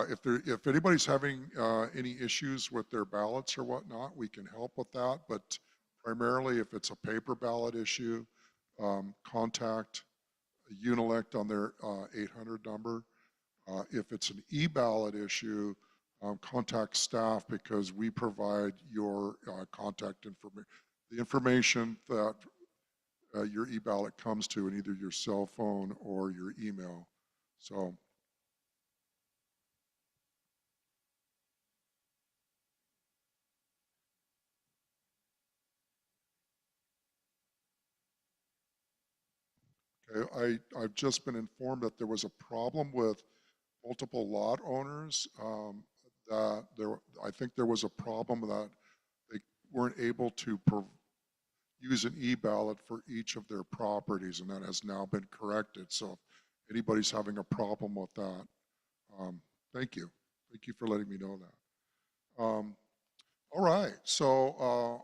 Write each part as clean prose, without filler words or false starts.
if anybody's having any issues with their ballots or whatnot, we can help with that. But primarily, if it's a paper ballot issue, contact Unelect on their 800 number. If it's an e-ballot issue, contact staff because we provide your contact information, the information that your e-ballot comes to in either your cell phone or your email. So. Okay, I've just been informed that there was a problem with multiple lot owners. I think there was a problem that they weren't able to use an e-ballot for each of their properties, and that has now been corrected. So if anybody's having a problem with that, thank you. Thank you for letting me know that. All right, so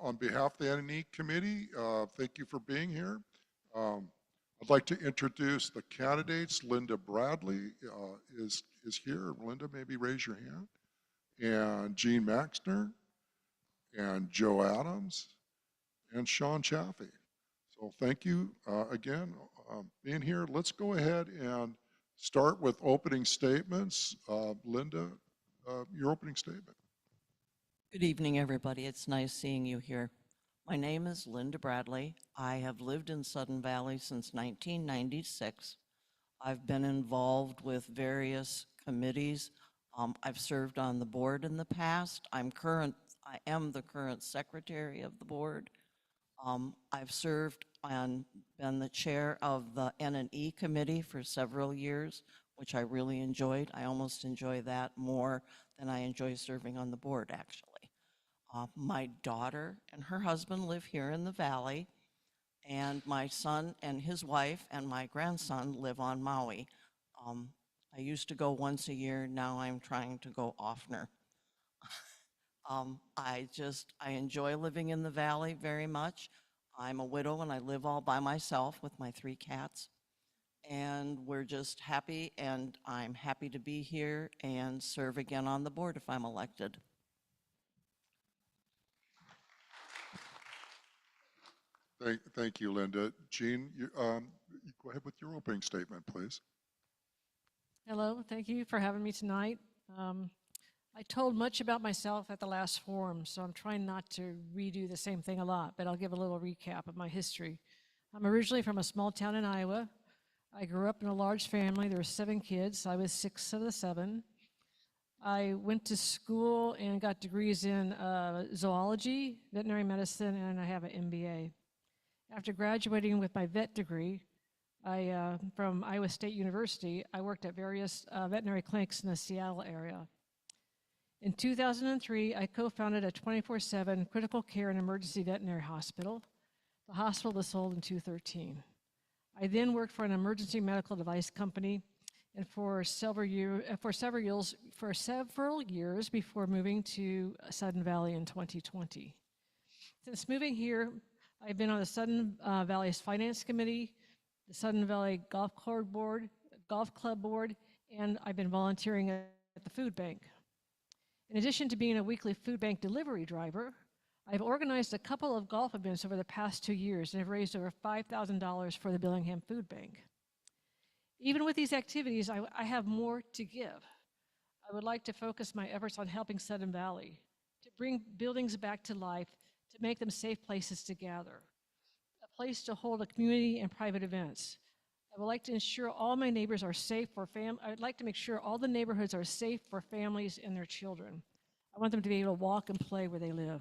on behalf of the N&E Committee, thank you for being here. I'd like to introduce the candidates. Linda Bradley is here. Linda, maybe raise your hand. And Gene Maxner, and Joe Adams, and Sean Chaffee. So thank you again being here. Let's go ahead and start with opening statements. Linda, your opening statement. Good evening, everybody. It's nice seeing you here. My name is Linda Bradley. I have lived in Sudden Valley since 1996. I've been involved with various committees. I've served on the board in the past. I am the current secretary of the board. I've served and been the chair of the N&E committee for several years, which I really enjoyed. I almost enjoy that more than I enjoy serving on the board, actually. My daughter and her husband live here in the valley, and my son and his wife and my grandson live on Maui. I used to go once a year, now I'm trying to go oftener. I enjoy living in the valley very much. I'm a widow and I live all by myself with my 3 cats. And we're just happy, and I'm happy to be here and serve again on the board if I'm elected. Thank you, Linda. Gene, you go ahead with your opening statement, please. Hello, thank you for having me tonight. I told much about myself at the last forum, so I'm trying not to redo the same thing a lot, but I'll give a little recap of my history. I'm originally from a small town in Iowa. I grew up in a large family. There were 7 kids. I was 6th of the 7. I went to school and got degrees in zoology, veterinary medicine, and I have an MBA. After graduating with my vet degree from Iowa State University, I worked at various veterinary clinics in the Seattle area. In 2003, I co-founded a 24/7 critical care and emergency veterinary hospital. The hospital was sold in 2013. I then worked for an emergency medical device company and for several years before moving to Sudden Valley in 2020. Since moving here, I've been on the Sudden Valley's Finance Committee, the Sudden Valley Golf Club Board, and I've been volunteering at the food bank. In addition to being a weekly food bank delivery driver, I've organized a couple of golf events over the past 2 years and have raised over $5,000 for the Billingham Food Bank. Even with these activities, I have more to give. I would like to focus my efforts on helping Sudden Valley, to bring buildings back to life, to make them safe places to gather, a place to hold a community and private events. I would like to ensure all my neighbors are safe for I would like to make sure all the neighborhoods are safe for families and their children. I want them to be able to walk and play where they live.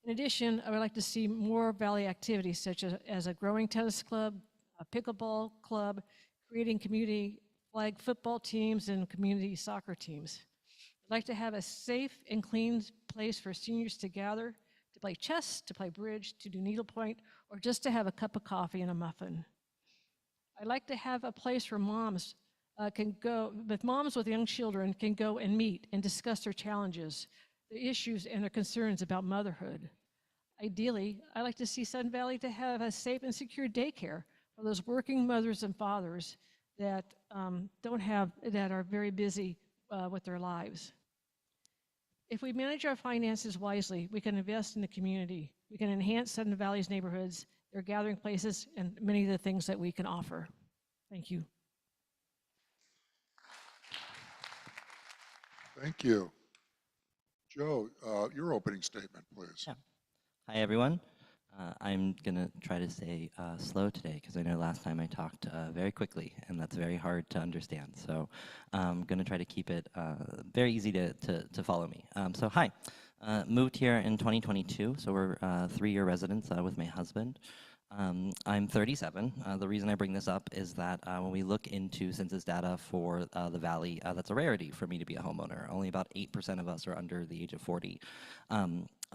In addition, I would like to see more Valley activities such as a growing tennis club, a pickleball club, creating community flag football teams and community soccer teams. I'd like to have a safe and clean place for seniors to gather, to play chess, to play bridge, to do needlepoint, or just to have a cup of coffee and a muffin. I'd like to have a place where moms with young children can go and meet and discuss their challenges, their issues, and their concerns about motherhood. Ideally, I'd like to see Sudden Valley to have a safe and secure daycare for those working mothers and fathers that are very busy with their lives. If we manage our finances wisely, we can invest in the community. We can enhance Sudden Valley's neighborhoods, their gathering places, and many of the things that we can offer. Thank you. Thank you. Joe, your opening statement, please. Yeah. Hi, everyone. I'm going to try to stay slow today because I know last time I talked very quickly, and that's very hard to understand. So I'm going to try to keep it very easy to follow me. So hi, moved here in 2022, so we're 3-year residents with my husband. I'm 37. The reason I bring this up is that when we look into census data for the Valley, that's a rarity for me to be a homeowner. Only about 8% of us are under the age of 40.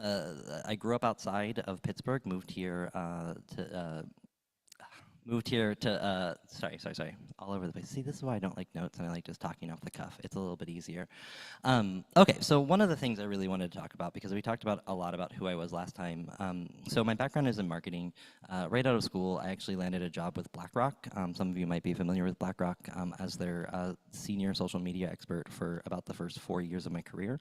I grew up outside of Pittsburgh, moved here to, sorry, all over the place. See, this is why I don't like notes and I like just talking off the cuff. It's a little bit easier. Okay, so one of the things I really wanted to talk about, because we talked about a lot about who I was last time. So my background is in marketing. Right out of school, I actually landed a job with BlackRock. Some of you might be familiar with BlackRock as their senior social media expert for about the first 4 years of my career.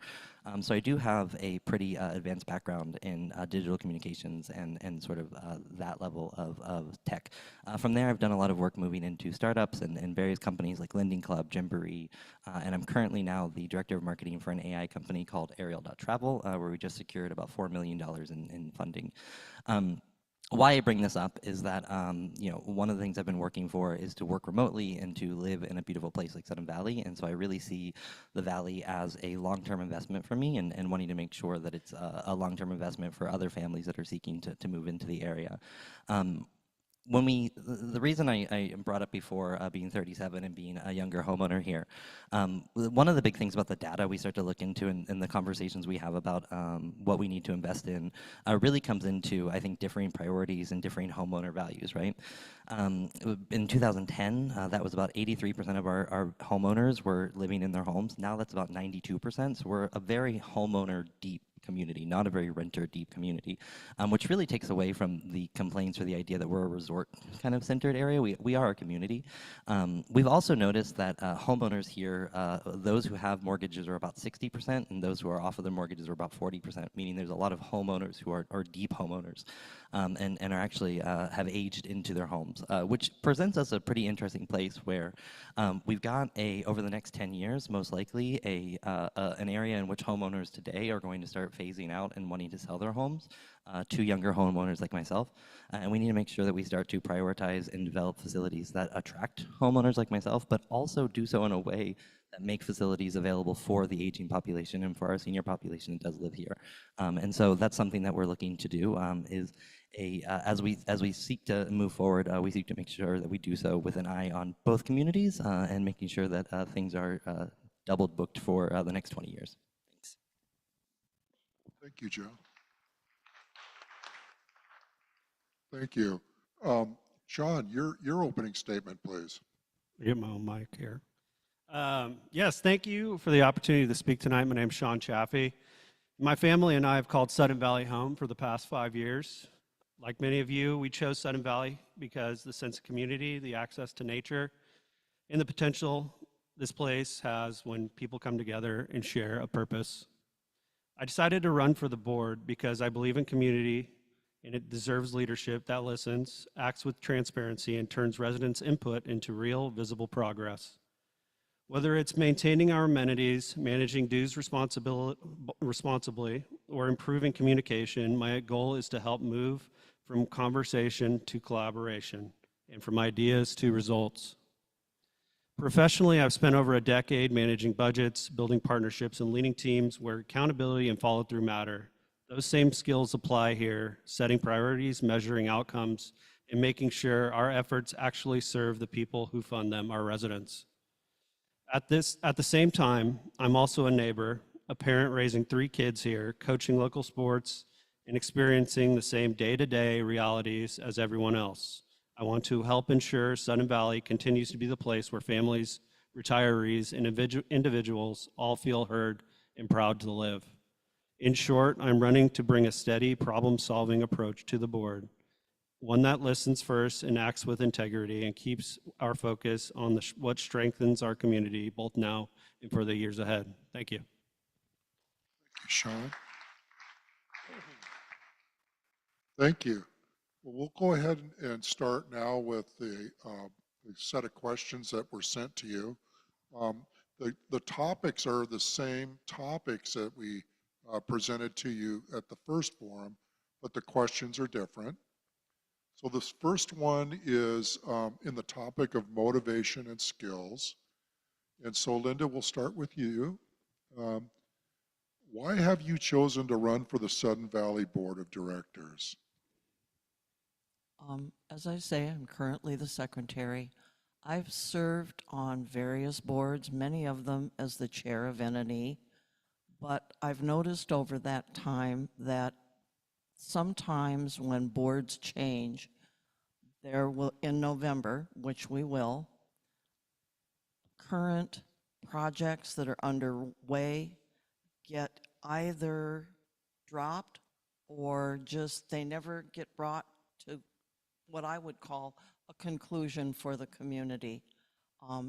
So I do have a pretty advanced background in digital communications and sort of that level of tech. From there, I've done a lot of work moving into startups and various companies like Lending Club, Gymboree, and I'm currently now the director of marketing for an AI company called Ariel.travel, where we just secured about $4 million in funding. Why I bring this up is that you know, one of the things I've been working for is to work remotely and to live in a beautiful place like Sudden Valley, and so I really see the Valley as a long-term investment for me and wanting to make sure that it's a long-term investment for other families that are seeking to move into the area. The reason I brought up before being 37 and being a younger homeowner here, one of the big things about the data we start to look into and the conversations we have about what we need to invest in really comes into, I think, differing priorities and differing homeowner values, right? In 2010, that was about 83% of our homeowners were living in their homes. Now that's about 92%, so we're a very homeowner deep community, not a very renter deep community, which really takes away from the complaints or the idea that we're a resort kind of centered area. We are a community. We've also noticed that homeowners here, those who have mortgages are about 60% and those who are off of their mortgages are about 40%, meaning there's a lot of homeowners who are deep homeowners and are actually have aged into their homes, which presents us a pretty interesting place where we've got over the next 10 years, most likely an area in which homeowners today are going to start phasing out and wanting to sell their homes to younger homeowners like myself. And we need to make sure that we start to prioritize and develop facilities that attract homeowners like myself, but also do so in a way that make facilities available for the aging population and for our senior population that does live here. And so that's something that we're looking to do as we seek to move forward, we seek to make sure that we do so with an eye on both communities and making sure that things are double booked for the next 20 years. Thanks. Thank you, Joe. Thank you. Sean, your opening statement, please. Get my own mic here. Yes, thank you for the opportunity to speak tonight. My name's Sean Chaffee. My family and I have called Sudden Valley home for the past 5 years. Like many of you, we chose Sudden Valley because the sense of community, the access to nature, and the potential this place has when people come together and share a purpose. I decided to run for the board because I believe in community and it deserves leadership that listens, acts with transparency, and turns residents' input into real, visible progress. Whether it's maintaining our amenities, managing dues responsibly, or improving communication, my goal is to help move from conversation to collaboration and from ideas to results. Professionally, I've spent over a decade managing budgets, building partnerships, and leading teams where accountability and follow-through matter. Those same skills apply here, setting priorities, measuring outcomes, and making sure our efforts actually serve the people who fund them, our residents. At the same time, I'm also a neighbor, a parent raising 3 kids here, coaching local sports, and experiencing the same day-to-day realities as everyone else. I want to help ensure Sudden Valley continues to be the place where families, retirees, and individuals all feel heard and proud to live. In short, I'm running to bring a steady problem-solving approach to the board. one that listens first and acts with integrity and keeps our focus on what strengthens our community both now and for the years ahead. Thank you. Sean. Thank you. Well, we'll go ahead and start now with the set of questions that were sent to you. The topics are the same topics that we presented to you at the first forum, but the questions are different. So this first one is in the topic of motivation and skills. And so Linda, we'll start with you. Why have you chosen to run for the Sudden Valley Board of Directors? As I say, I'm currently the secretary. I've served on various boards, many of them as the chair of N&E, but I've noticed over that time that sometimes when boards change, there will, in November, which we will, current projects that are underway get either dropped or just they never get brought to what I would call a conclusion for the community.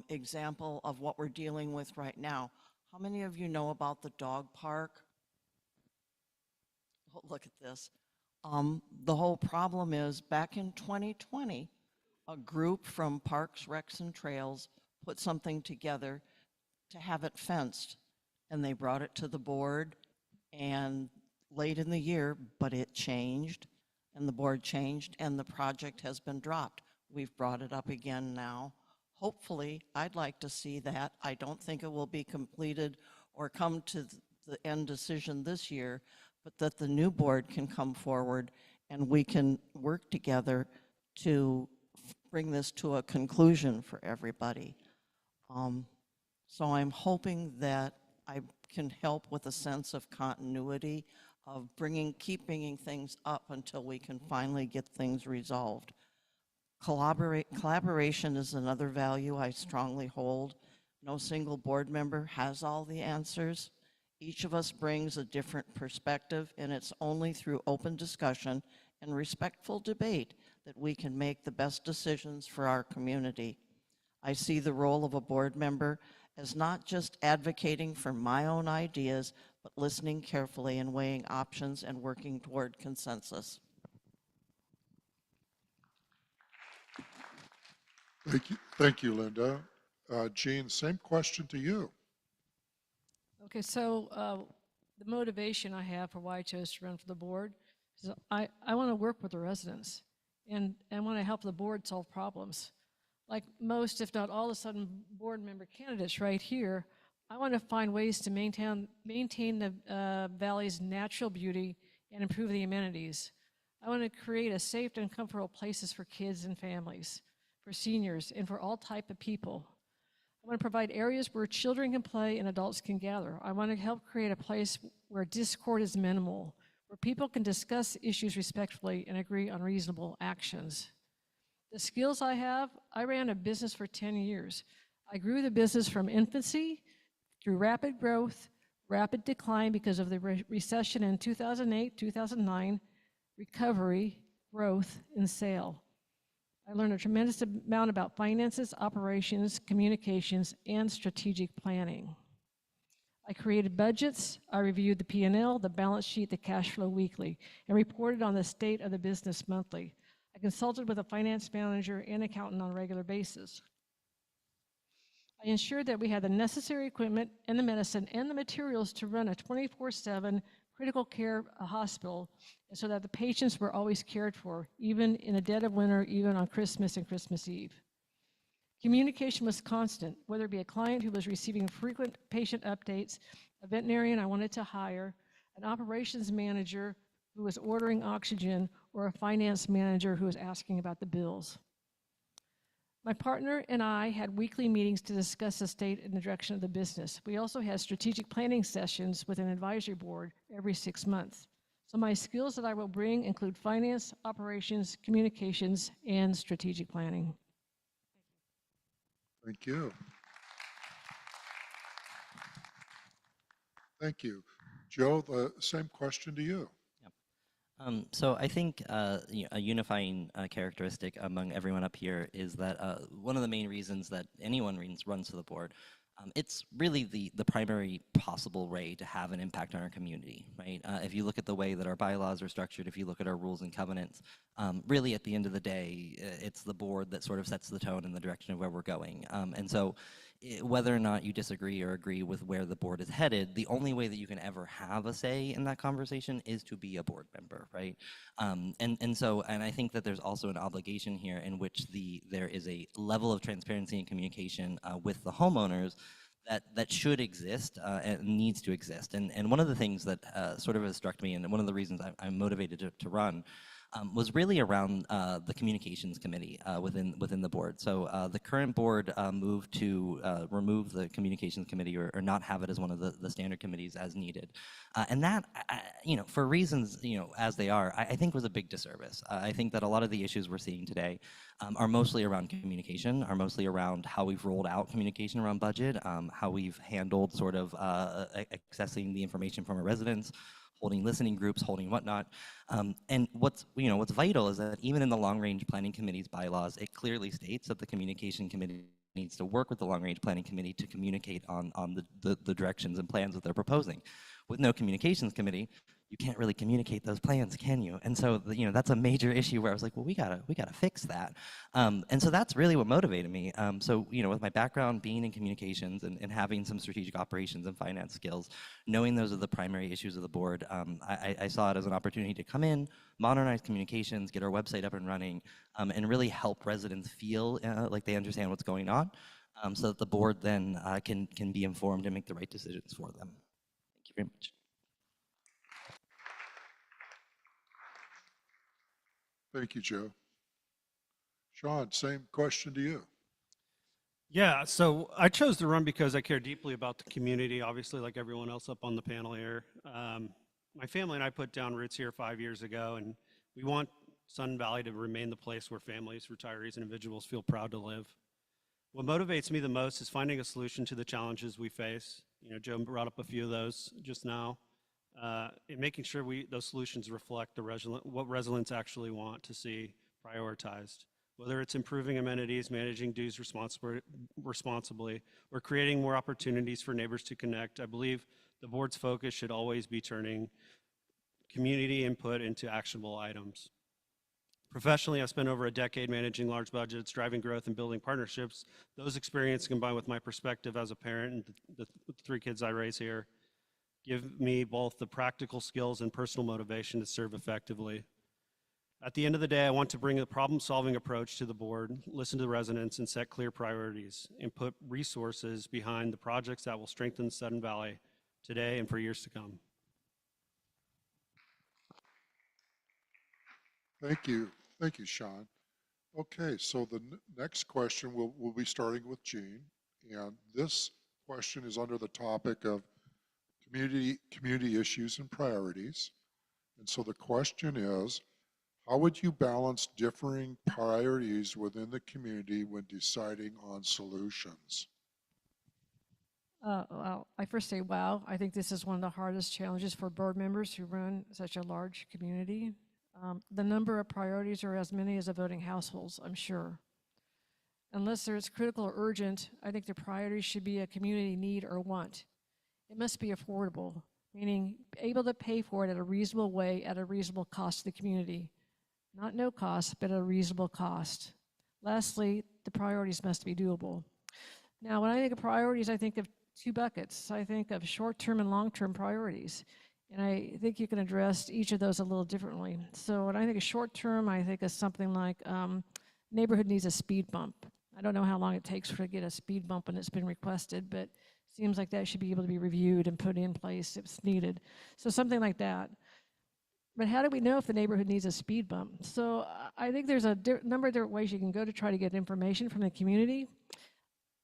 Example of what we're dealing with right now. How many of you know about the dog park? Oh, look at this. The whole problem is back in 2020, a group from Parks, Recs, and Trails put something together to have it fenced. And they brought it to the board and late in the year, but it changed and the board changed and the project has been dropped. We've brought it up again now. Hopefully, I'd like to see that. I don't think it will be completed or come to the end decision this year, but that the new board can come forward and we can work together to bring this to a conclusion for everybody. So I'm hoping that I can help with a sense of continuity of keep bringing things up until we can finally get things resolved. Collaboration is another value I strongly hold. No single board member has all the answers. Each of us brings a different perspective, and it's only through open discussion and respectful debate that we can make the best decisions for our community. I see the role of a board member as not just advocating for my own ideas, but listening carefully and weighing options and working toward consensus. Thank you, Linda. Jean, same question to you. Okay, so the motivation I have for why I chose to run for the board is I want to work with the residents and want to help the board solve problems. Like most, if not all, the Sudden board member candidates right here, I want to find ways to maintain the valley's natural beauty and improve the amenities. I want to create a safe and comfortable places for kids and families, for seniors, and for all type of people. I want to provide areas where children can play and adults can gather. I want to help create a place where discord is minimal, where people can discuss issues respectfully and agree on reasonable actions. The skills I have, I ran a business for 10 years. I grew the business from infancy through rapid growth, rapid decline because of the recession in 2008, 2009, recovery, growth, and sale. I learned a tremendous amount about finances, operations, communications, and strategic planning. I created budgets, I reviewed the P&L, the balance sheet, the cash flow weekly, and reported on the state of the business monthly. I consulted with a finance manager and accountant on a regular basis. I ensured that we had the necessary equipment and the medicine and the materials to run a 24/7 critical care hospital so that the patients were always cared for, even in the dead of winter, even on Christmas and Christmas Eve. Communication was constant, whether it be a client who was receiving frequent patient updates, a veterinarian I wanted to hire, an operations manager who was ordering oxygen, or a finance manager who was asking about the bills. My partner and I had weekly meetings to discuss the state and the direction of the business. We also had strategic planning sessions with an advisory board every 6 months. So my skills that I will bring include finance, operations, communications, and strategic planning. Thank you. Thank you. Joe, the same question to you. So I think a unifying characteristic among everyone up here is that one of the main reasons that anyone runs to the board, it's really the primary possible way to have an impact on our community, right? If you look at the way that our bylaws are structured, if you look at our rules and covenants, really at the end of the day, it's the board that sort of sets the tone and the direction of where we're going. And so whether or not you disagree or agree with where the board is headed, the only way that you can ever have a say in that conversation is to be a board member, right? And I think that there's also an obligation here in which there is a level of transparency and communication with the homeowners that should exist and needs to exist. And one of the things that sort of has struck me, and one of the reasons I'm motivated to run, was really around the communications committee within the board. So the current board moved to remove the communications committee or not have it as one of the standard committees as needed. And that, for reasons, as they are, I think was a big disservice. I think that a lot of the issues we're seeing today are mostly around communication, are mostly around how we've rolled out communication around budget, how we've handled sort of accessing the information from our residents, holding listening groups, holding whatnot. And what's vital is that even in the long-range planning committee's bylaws, it clearly states that the communication committee needs to work with the long-range planning committee to communicate on the directions and plans that they're proposing. With no communications committee, you can't really communicate those plans, can you? And so, that's a major issue where I was like, well, we gotta fix that. And so that's really what motivated me. So, with my background being in communications and having some strategic operations and finance skills, knowing those are the primary issues of the board, I saw it as an opportunity to come in, modernize communications, get our website up and running, and really help residents feel like they understand what's going on, so that the board then can be informed and make the right decisions for them. Thank you very much. Thank you, Joe. Sean, same question to you. Yeah, so I chose to run because I care deeply about the community, obviously, like everyone else up on the panel here. My family and I put down roots here 5 years ago, and we want Sun Valley to remain the place where families, retirees, and individuals feel proud to live. What motivates me the most is finding a solution to the challenges we face. Joe brought up a few of those just now. And making sure those solutions reflect what residents actually want to see prioritized. Whether it's improving amenities, managing dues responsibly, or creating more opportunities for neighbors to connect, I believe the board's focus should always be turning community input into actionable items. Professionally, I've spent over a decade managing large budgets, driving growth, and building partnerships. Those experiences combined with my perspective as a parent and the 3 kids I raise here give me both the practical skills and personal motivation to serve effectively. At the end of the day, I want to bring a problem-solving approach to the board, listen to the residents, and set clear priorities, and put resources behind the projects that will strengthen the Sun Valley today and for years to come. Thank you. Thank you, Sean. Okay, so the next question we'll be starting with Jean, and this question is under the topic of community issues and priorities. And so the question is, how would you balance differing priorities within the community when deciding on solutions? Well, I first say, wow, I think this is one of the hardest challenges for board members who run such a large community. The number of priorities are as many as the voting households, I'm sure. Unless there's critical or urgent, I think the priority should be a community need or want. It must be affordable, meaning able to pay for it at a reasonable way at a reasonable cost to the community. Not no cost, but at a reasonable cost. Lastly, the priorities must be doable. Now, when I think of priorities, I think of 2 buckets. I think of short-term and long-term priorities. And I think you can address each of those a little differently. So when I think of short-term, I think of something like neighborhood needs a speed bump. I don't know how long it takes to get a speed bump when it's been requested, but seems like that should be able to be reviewed and put in place if it's needed. So something like that. But how do we know if the neighborhood needs a speed bump? So I think there's a number of different ways you can go to try to get information from the community.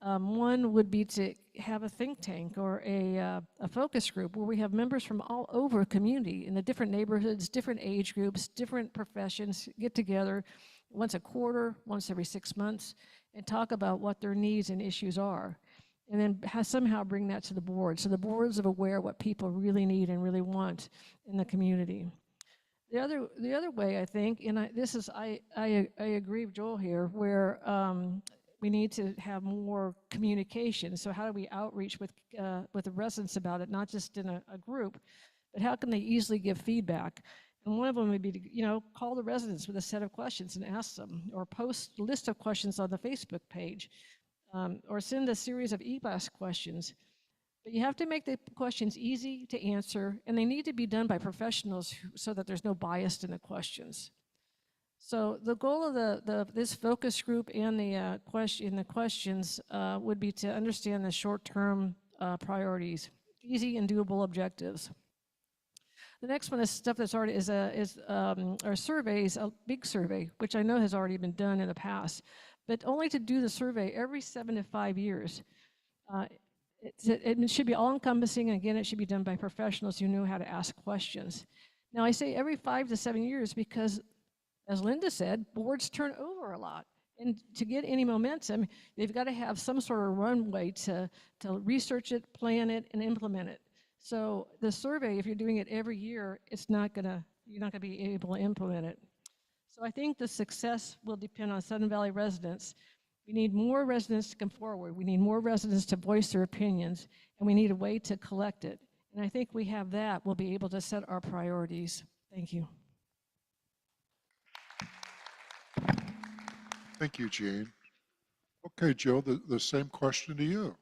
One would be to have a think tank or a focus group where we have members from all over the community in the different neighborhoods, different age groups, different professions, get together once a quarter, once every 6 months, and talk about what their needs and issues are. And then somehow bring that to the board. So the boards are aware of what people really need and really want in the community. The other way, I think, and I agree with Joel here, where we need to have more communication. So how do we outreach with the residents about it, not just in a group, but how can they easily give feedback? And one of them would be to, call the residents with a set of questions and ask them, or post a list of questions on the Facebook page, or send a series of e-blast questions. But you have to make the questions easy to answer, and they need to be done by professionals so that there's no bias in the questions. So the goal of this focus group and the questions would be to understand the short-term priorities, easy and doable objectives. The next one is stuff that's already our surveys, a big survey, which I know has already been done in the past, but only to do the survey every 7 to 5 years. It should be all-encompassing, and again, it should be done by professionals who know how to ask questions. Now, I say every 5 to 7 years because, as Linda said, boards turn over a lot. And to get any momentum, they've got to have some sort of runway to research it, plan it, and implement it. So the survey, if you're doing it every year, you're not gonna be able to implement it. So I think the success will depend on Sudden Valley residents. We need more residents to come forward. We need more residents to voice their opinions, and we need a way to collect it. And I think we have that. We'll be able to set our priorities. Thank you. Thank you, Jean. Okay, Joe, the same question to you.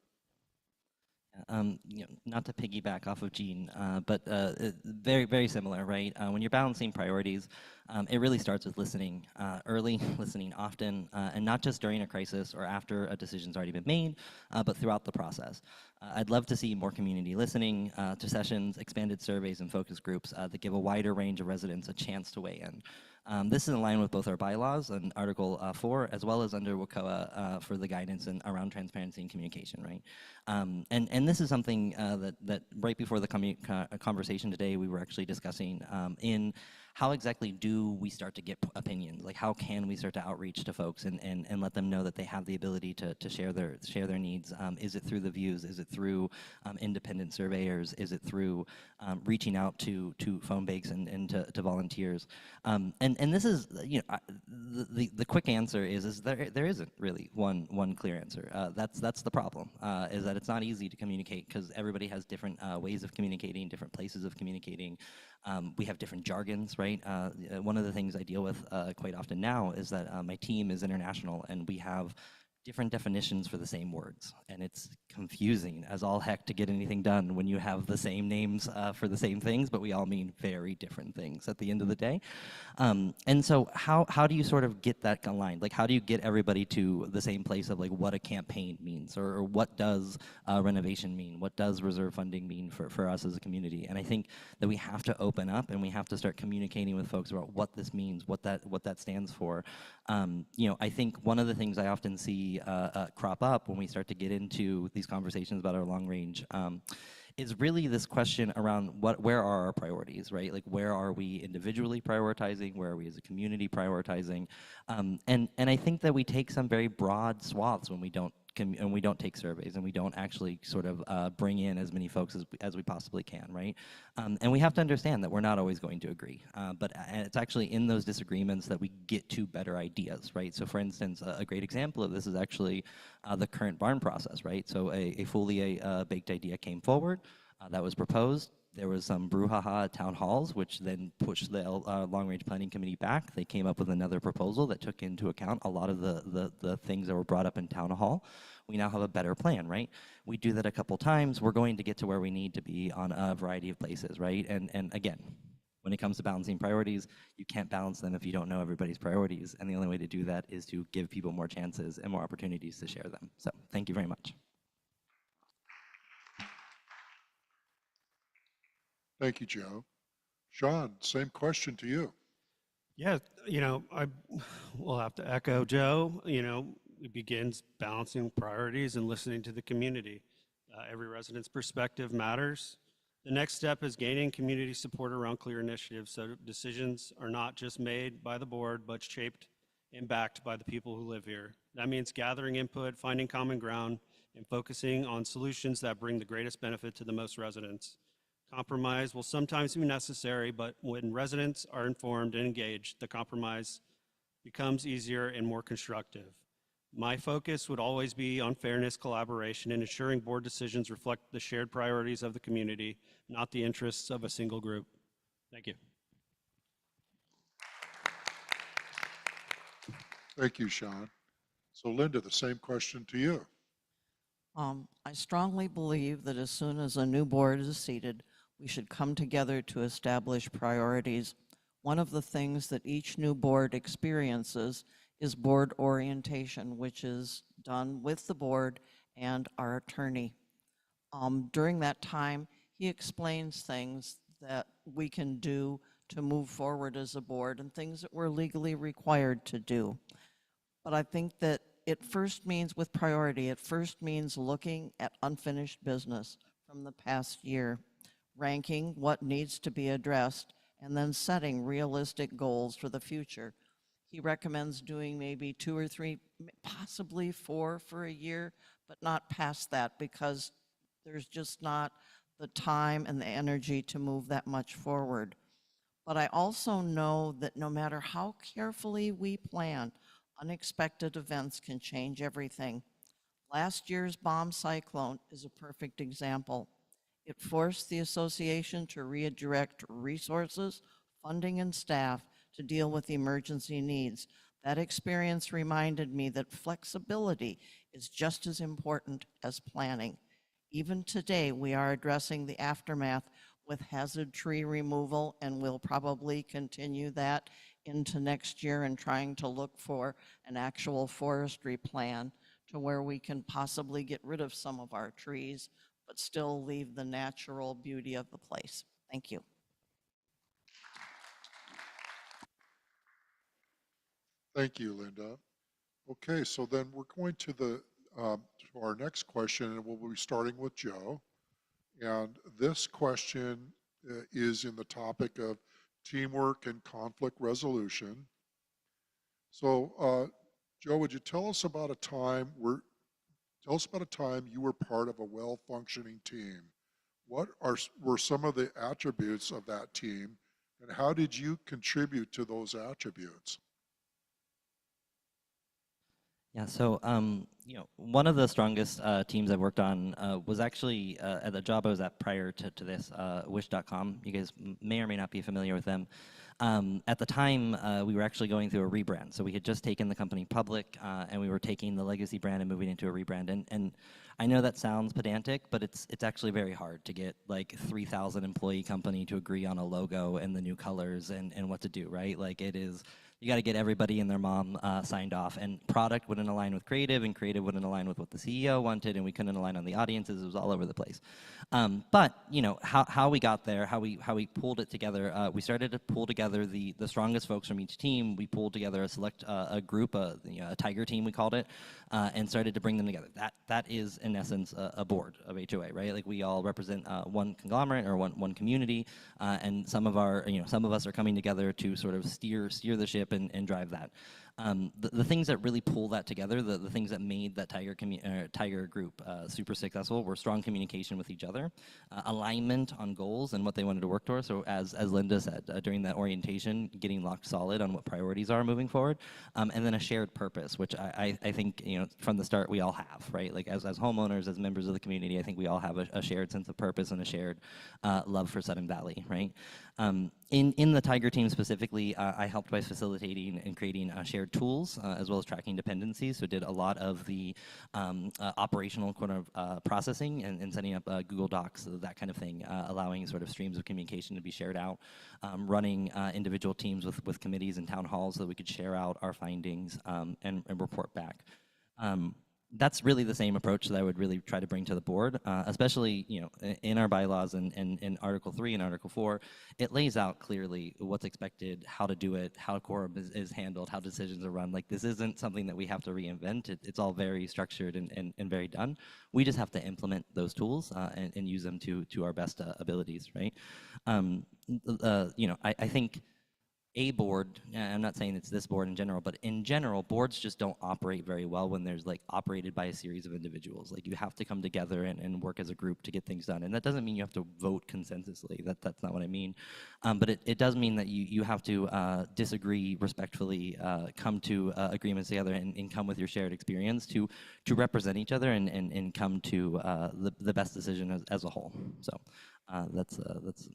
Not to piggyback off of Gene, but very, very similar, right? When you're balancing priorities, it really starts with listening early, listening often, and not just during a crisis or after a decision's already been made, but throughout the process. I'd love to see more community listening to sessions, expanded surveys, and focus groups that give a wider range of residents a chance to weigh in. This is in line with both our bylaws and Article 4, as well as under WCOA for the guidance around transparency and communication, right? And this is something that right before the conversation today, we were actually discussing in how exactly do we start to get opinions? Like, how can we start to outreach to folks and let them know that they have the ability to share their needs? Is it through the views? Is it through independent surveyors? Is it through reaching out to phone banks and to volunteers? And this is, the quick answer is there isn't really one clear answer. That's the problem, is that it's not easy to communicate because everybody has different ways of communicating, different places of communicating. We have different jargons, right? One of the things I deal with quite often now is that my team is international and we have different definitions for the same words. And it's confusing as all heck to get anything done when you have the same names for the same things, but we all mean very different things at the end of the day. And so how do you sort of get that aligned? Like, how do you get everybody to the same place of like what a campaign means, or what does renovation mean? What does reserve funding mean for us as a community? And I think that we have to open up and we have to start communicating with folks about what this means, what that stands for. I think one of the things I often see crop up when we start to get into these conversations about our long range is really this question around where are our priorities, right? Like, where are we individually prioritizing? Where are we as a community prioritizing? And I think that we take some very broad swaths when we don't take surveys and we don't actually sort of bring in as many folks as we possibly can, right? And we have to understand that we're not always going to agree, but it's actually in those disagreements that we get to better ideas, right? So for instance, a great example of this is actually the current barn process, right? So a fully baked idea came forward that was proposed. There was some brouhaha at town halls, which then pushed the long-range planning committee back. They came up with another proposal that took into account a lot of the things that were brought up in town hall. We now have a better plan, right? We do that a couple times. We're going to get to where we need to be on a variety of places, right? And again, when it comes to balancing priorities, you can't balance them if you don't know everybody's priorities. And the only way to do that is to give people more chances and more opportunities to share them. So thank you very much. Thank you, Joe. Sean, same question to you. Yeah, I will have to echo Joe. It begins balancing priorities and listening to the community. Every resident's perspective matters. The next step is gaining community support around clear initiatives so decisions are not just made by the board, but shaped and backed by the people who live here. That means gathering input, finding common ground, and focusing on solutions that bring the greatest benefit to the most residents. Compromise will sometimes be necessary, but when residents are informed and engaged, the compromise becomes easier and more constructive. My focus would always be on fairness, collaboration, and ensuring board decisions reflect the shared priorities of the community, not the interests of a single group. Thank you. Thank you, Sean. So Linda, the same question to you. I strongly believe that as soon as a new board is seated, we should come together to establish priorities. One of the things that each new board experiences is board orientation, which is done with the board and our attorney. During that time, he explains things that we can do to move forward as a board and things that we're legally required to do. But I think that it first means, with priority, it first means looking at unfinished business from the past year, ranking what needs to be addressed, and then setting realistic goals for the future. He recommends doing maybe 2 or 3, possibly 4 for a year, but not past that, because there's just not the time and the energy to move that much forward. But I also know that no matter how carefully we plan, unexpected events can change everything. Last year's bomb cyclone is a perfect example. It forced the association to redirect resources, funding, and staff to deal with emergency needs. That experience reminded me that flexibility is just as important as planning. Even today, we are addressing the aftermath with hazard tree removal, and we'll probably continue that into next year and trying to look for an actual forestry plan to where we can possibly get rid of some of our trees, but still leave the natural beauty of the place. Thank you. Thank you, Linda. Okay, so then we're going to our next question, and we'll be starting with Joe. And this question is in the topic of teamwork and conflict resolution. So, Joe, would you tell us about a time you were part of a well-functioning team? What were some of the attributes of that team, and how did you contribute to those attributes? Yeah, so one of the strongest teams I've worked on was actually at the job I was at prior to this, Wish.com. You guys may or may not be familiar with them. At the time, we were actually going through a rebrand. So we had just taken the company public, and we were taking the legacy brand and moving into a rebrand. And I know that sounds pedantic, but it's actually very hard to get like 3,000 employee company to agree on a logo and the new colors and what to do, right? Like it is. You got to get everybody and their mom signed off, and product wouldn't align with creative, and creative wouldn't align with what the CEO wanted, and we couldn't align on the audiences. It was all over the place. But how we got there, how we pulled it together. We started to pull together the strongest folks from each team. We pulled together a group, a tiger team we called it, and started to bring them together. That is in essence a board of HOA, right? Like we all represent one conglomerate or one community, and some of us are coming together to sort of steer the ship and drive that. The things that really pull that together, the things that made that Tiger group super successful were strong communication with each other, alignment on goals and what they wanted to work towards. So as Linda said, during that orientation, getting locked solid on what priorities are moving forward, and then a shared purpose, which I think from the start we all have, right? Like as homeowners, as members of the community, I think we all have a shared sense of purpose and a shared love for Sudden Valley, right? In the Tiger team specifically, I helped by facilitating and creating shared tools as well as tracking dependencies. So did a lot of the operational processing and setting up Google Docs, that kind of thing, allowing sort of streams of communication to be shared out, running individual teams with committees and town halls so that we could share out our findings and report back. That's really the same approach that I would really try to bring to the board, especially in our bylaws and in Article 3 and Article 4. It lays out clearly what's expected, how to do it, how quorum is handled, how decisions are run. Like this isn't something that we have to reinvent. It's all very structured and very done. We just have to implement those tools and use them to our best abilities, right? I think a board, I'm not saying it's this board in general, but in general, boards just don't operate very well when there's like operated by a series of individuals. Like you have to come together and work as a group to get things done. And that doesn't mean you have to vote consensusly. That's not what I mean. But it does mean that you have to disagree respectfully, come to agreements together and come with your shared experience to represent each other and come to the best decision as a whole. So that's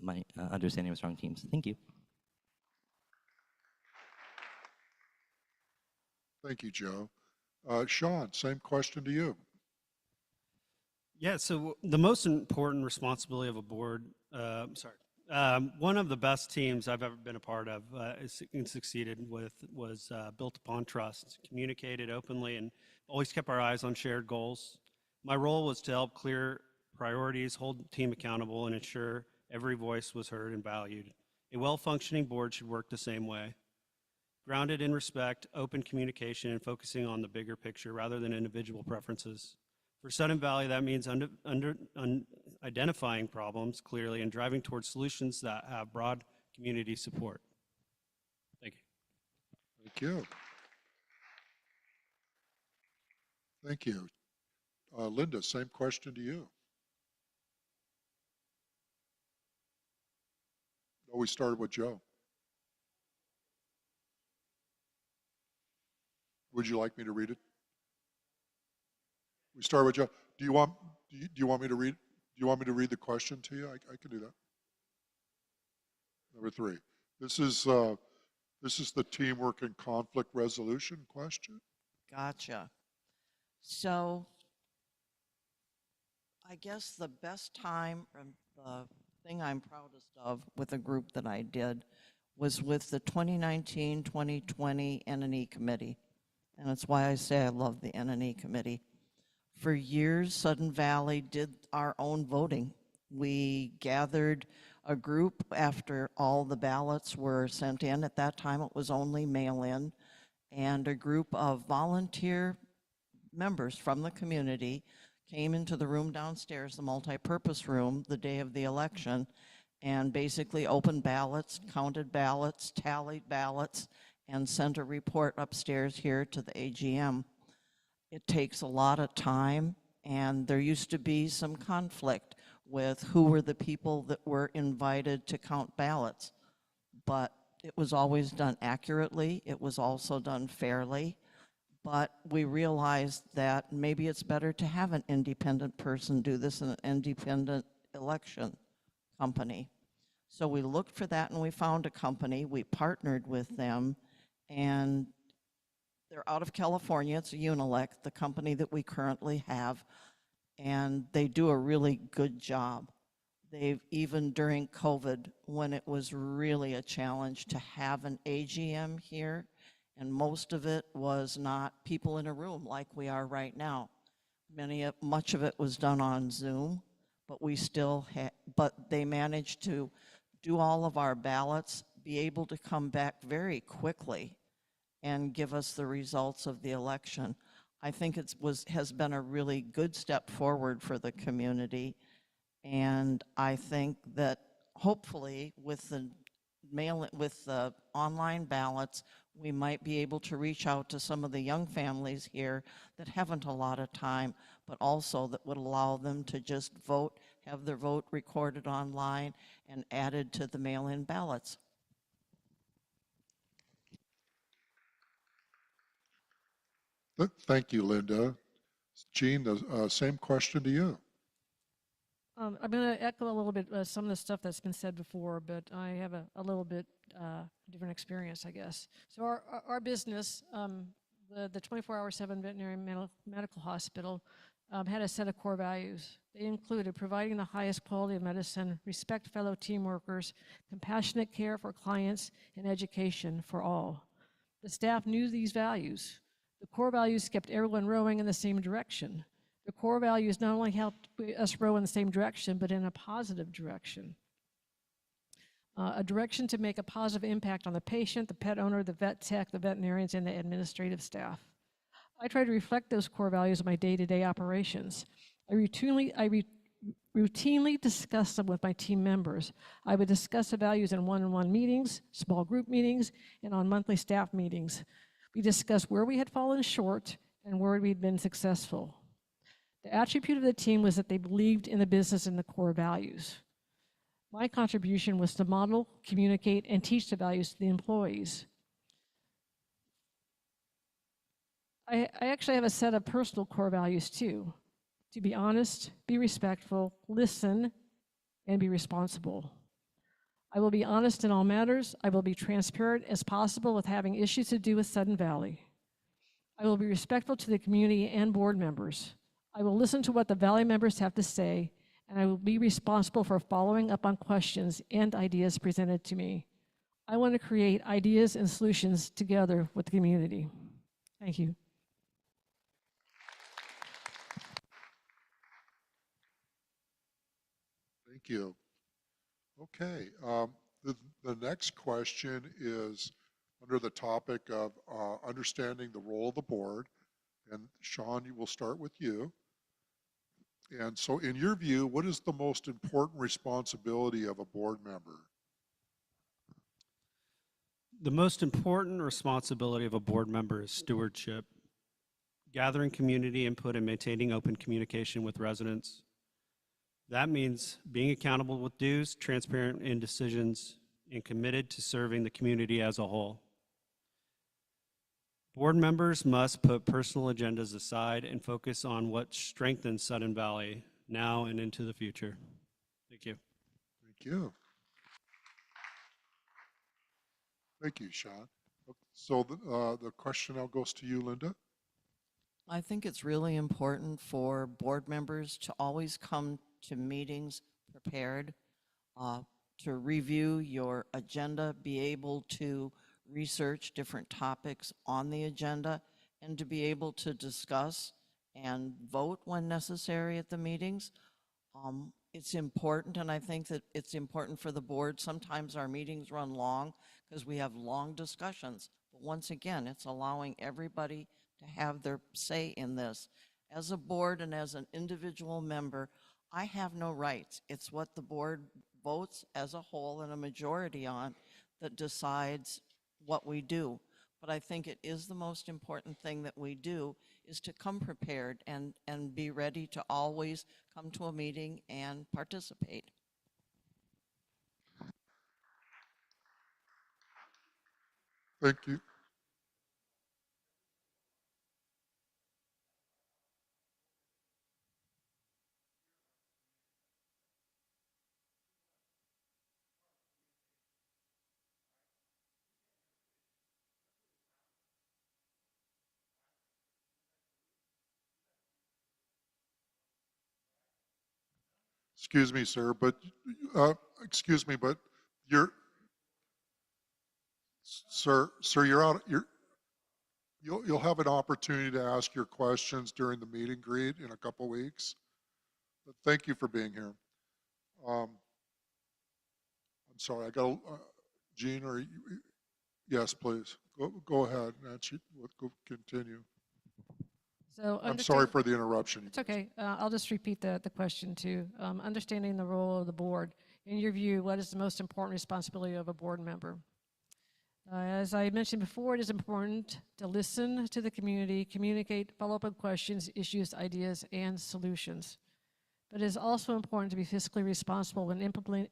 my understanding of strong teams. Thank you. Thank you, Joe. Sean, same question to you. Yeah, so the most important responsibility of a board, one of the best teams I've ever been a part of and succeeded with was built upon trust, communicated openly, and always kept our eyes on shared goals. My role was to help clear priorities, hold the team accountable, and ensure every voice was heard and valued. A well-functioning board should work the same way. Grounded in respect, open communication, and focusing on the bigger picture rather than individual preferences. For Sudden Valley, that means identifying problems clearly and driving towards solutions that have broad community support. Thank you. Thank you. Thank you. Linda, same question to you. Oh, we started with Joe. Would you like me to read it? We start with Joe. Do you want me to read? Do you want me to read the question to you? I can do that. Number 3. This is the teamwork and conflict resolution question. Gotcha. So I guess the best time, and the thing I'm proudest of with a group that I did was with the 2019-2020 N&E committee. And that's why I say I love the N&E committee. For years, Sudden Valley did our own voting. We gathered a group after all the ballots were sent in. At that time, it was only mail-in. And a group of volunteer members from the community came into the room downstairs, the multi-purpose room, the day of the election, and basically opened ballots, counted ballots, tallied ballots, and sent a report upstairs here to the AGM. It takes a lot of time, and there used to be some conflict with who were the people that were invited to count ballots. But it was always done accurately. It was also done fairly. But we realized that maybe it's better to have an independent person do this in an independent election company. So we looked for that and we found a company. We partnered with them, and they're out of California. It's Unilec, the company that we currently have, and they do a really good job. They've, even during COVID, when it was really a challenge to have an AGM here, and most of it was not people in a room like we are right now. Much of it was done on Zoom, but but they managed to do all of our ballots, be able to come back very quickly and give us the results of the election. I think has been a really good step forward for the community, and I think that hopefully with the online ballots, we might be able to reach out to some of the young families here that haven't a lot of time, but also that would allow them to just vote, have their vote recorded online and added to the mail-in ballots. Thank you, Linda. Jean, the same question to you. I'm going to echo a little bit some of the stuff that's been said before, but I have a little bit different experience, I guess. So our business, the 24/7 veterinary medical hospital, had a set of core values. They included providing the highest quality of medicine, respect fellow team workers, compassionate care for clients, and education for all. The staff knew these values. The core values kept everyone rowing in the same direction. The core values not only helped us row in the same direction, but in a positive direction. A direction to make a positive impact on the patient, the pet owner, the vet tech, the veterinarians, and the administrative staff. I try to reflect those core values in my day-to-day operations. I routinely routinely discuss them with my team members. I would discuss the values in one-on-one meetings, small group meetings, and on monthly staff meetings. We discussed where we had fallen short and where we'd been successful. The attribute of the team was that they believed in the business and the core values. My contribution was to model, communicate, and teach the values to the employees. I actually have a set of personal core values too. To be honest, be respectful, listen, and be responsible. I will be honest in all matters. I will be transparent as possible with having issues to do with Sudden Valley. I will be respectful to the community and board members. I will listen to what the Valley members have to say, and I will be responsible for following up on questions and ideas presented to me. I want to create ideas and solutions together with the community. Thank you. Thank you. Okay, the next question is under the topic of understanding the role of the board. And Sean, we will start with you. And so in your view, what is the most important responsibility of a board member? The most important responsibility of a board member is stewardship, gathering community input and maintaining open communication with residents. That means being accountable with dues, transparent in decisions, and committed to serving the community as a whole. Board members must put personal agendas aside and focus on what strengthens Sudden Valley now and into the future. Thank you. Thank you. Thank you, Sean. So the question now goes to you, Linda. I think it's really important for board members to always come to meetings prepared, to review your agenda, be able to research different topics on the agenda, and to be able to discuss and vote when necessary at the meetings. It's important, and I think that it's important for the board. Sometimes our meetings run long because we have long discussions. But once again, it's allowing everybody to have their say in this. As a board and as an individual member, I have no rights. It's what the board votes as a whole and a majority on that decides what we do. But I think it is the most important thing that we do is to come prepared and be ready to always come to a meeting and participate. Thank you. Excuse me, sir, but excuse me, but you're, sir, you're out. You'll have an opportunity to ask your questions during the meet and greet in a couple weeks. But thank you for being here. I'm sorry, I got Jean, or yes, please go ahead, Nancy. Go continue. So I'm sorry for the interruption. It's okay. I'll just repeat the question too. Understanding the role of the board. In your view, what is the most important responsibility of a board member? As I mentioned before, it is important to listen to the community, communicate, follow up on questions, issues, ideas, and solutions. But it is also important to be fiscally responsible when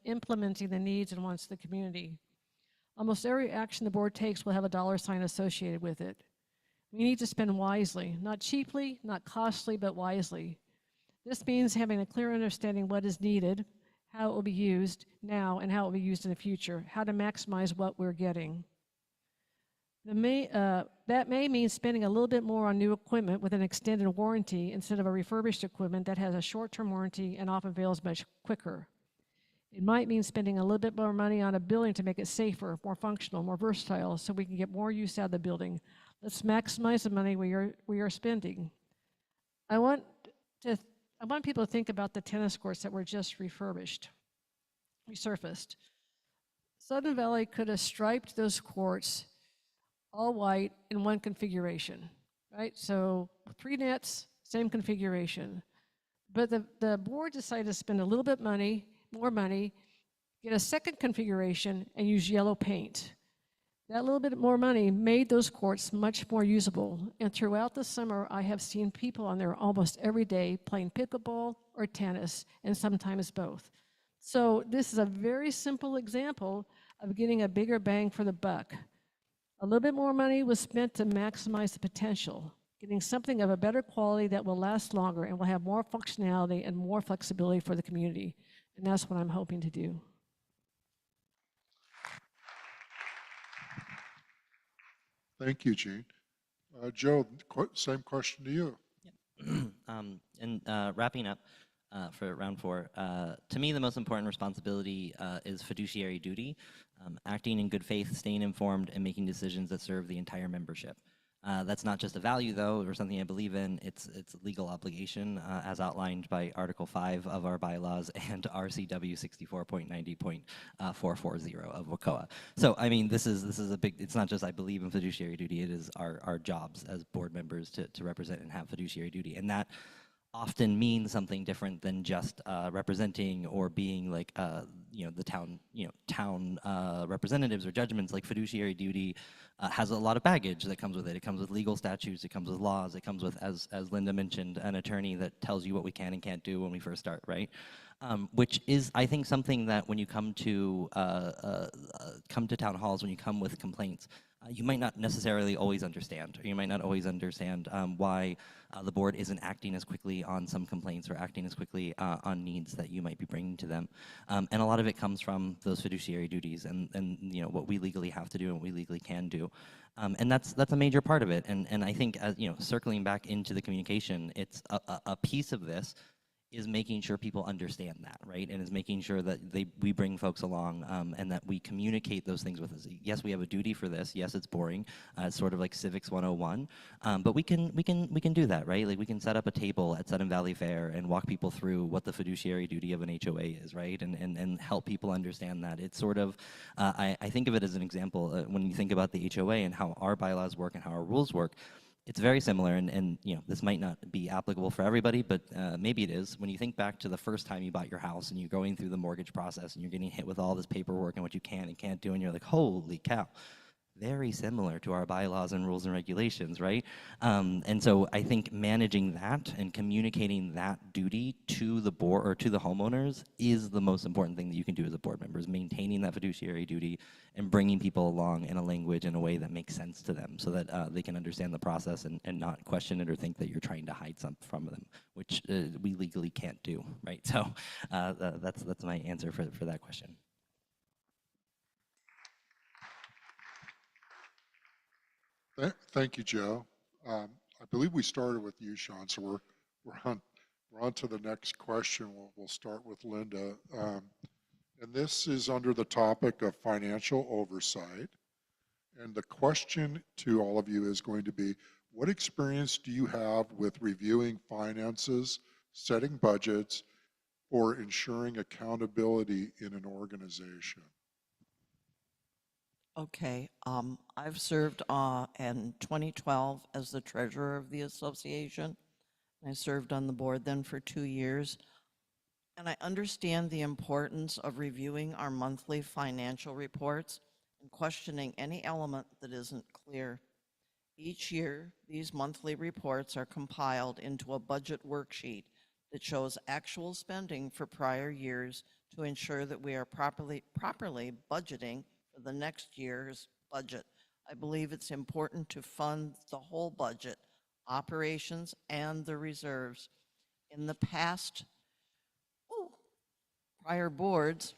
implementing the needs and wants of the community. Almost every action the board takes will have a dollar sign associated with it. We need to spend wisely, not cheaply, not costly, but wisely. This means having a clear understanding of what is needed, how it will be used now, and how it will be used in the future, how to maximize what we're getting. That may mean spending a little bit more on new equipment with an extended warranty instead of a refurbished equipment that has a short-term warranty and often fails much quicker. It might mean spending a little bit more money on a building to make it safer, more functional, more versatile, so we can get more use out of the building. Let's maximize the money we are spending. I want people to think about the tennis courts that were just resurfaced. Sudden Valley could have striped those courts all white in one configuration, right? So 3 nets, same configuration. But the board decided to spend a little bit more money, get a second configuration, and use yellow paint. That little bit more money made those courts much more usable. And throughout the summer, I have seen people on there almost every day playing pickleball or tennis, and sometimes both. So this is a very simple example of getting a bigger bang for the buck. A little bit more money was spent to maximize the potential, getting something of a better quality that will last longer and will have more functionality and more flexibility for the community. And that's what I'm hoping to do. Thank you, Gene. Joe, same question to you. Wrapping up for round 4, to me the most important responsibility is fiduciary duty, acting in good faith, staying informed, and making decisions that serve the entire membership. That's not just a value, though, or something I believe in. It's a legal obligation, as outlined by Article 5 of our bylaws and RCW 64.90.440 of WCOA. So, I mean, this is a big. It's not just I believe in fiduciary duty. It is our jobs as board members to represent and have fiduciary duty, and that often means something different than just representing or being like the town representatives or judgments. Like fiduciary duty has a lot of baggage that comes with it. It comes with legal statutes, it comes with laws, it comes with, as Linda mentioned, an attorney that tells you what we can and can't do when we first start, right? Which is, I think, something that when you come to town halls, when you come with complaints, you might not necessarily always understand, or you might not always understand why the board isn't acting as quickly on some complaints or acting as quickly on needs that you might be bringing to them. And a lot of it comes from those fiduciary duties and what we legally have to do and what we legally can do. And that's a major part of it. And I think, circling back into the communication, it's a piece of this is making sure people understand that, right? And is making sure that we bring folks along and that we communicate those things with us. Yes, we have a duty for this. Yes, it's boring. It's sort of like Civics 101. But we can do that, right? Like we can set up a table at Sudden Valley Fair and walk people through what the fiduciary duty of an HOA is, right? And help people understand that. It's sort of, I think of it as an example when you think about the HOA and how our bylaws work and how our rules work. It's very similar, and this might not be applicable for everybody, but maybe it is. When you think back to the first time you bought your house and you're going through the mortgage process and you're getting hit with all this paperwork and what you can and can't do, and you're like, holy cow. Very similar to our bylaws and rules and regulations, right? And so I think managing that and communicating that duty to the board or to the homeowners is the most important thing that you can do as a board member, is maintaining that fiduciary duty and bringing people along in a language in a way that makes sense to them so that they can understand the process and not question it or think that you're trying to hide something from them, which we legally can't do, right? So that's my answer for that question. Thank you, Joe. I believe we started with you, Sean, so we're on to the next question. We'll start with Linda. And this is under the topic of financial oversight. And the question to all of you is going to be, what experience do you have with reviewing finances, setting budgets, or ensuring accountability in an organization? Okay, I've served in 2012 as the treasurer of the association. I served on the board then for 2 years. And I understand the importance of reviewing our monthly financial reports and questioning any element that isn't clear. Each year, these monthly reports are compiled into a budget worksheet that shows actual spending for prior years to ensure that we are properly budgeting for the next year's budget. I believe it's important to fund the whole budget, operations and the reserves. In the past, prior boards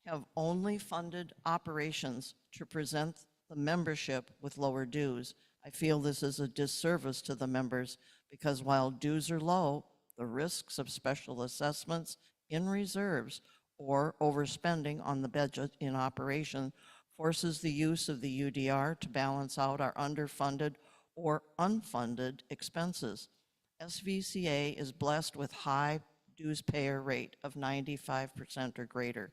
have only funded operations to present the membership with lower dues. I feel this is a disservice to the members because while dues are low, the risks of special assessments in reserves or overspending on the budget in operation forces the use of the UDR to balance out our underfunded or unfunded expenses. SVCA is blessed with high dues payer rate of 95% or greater.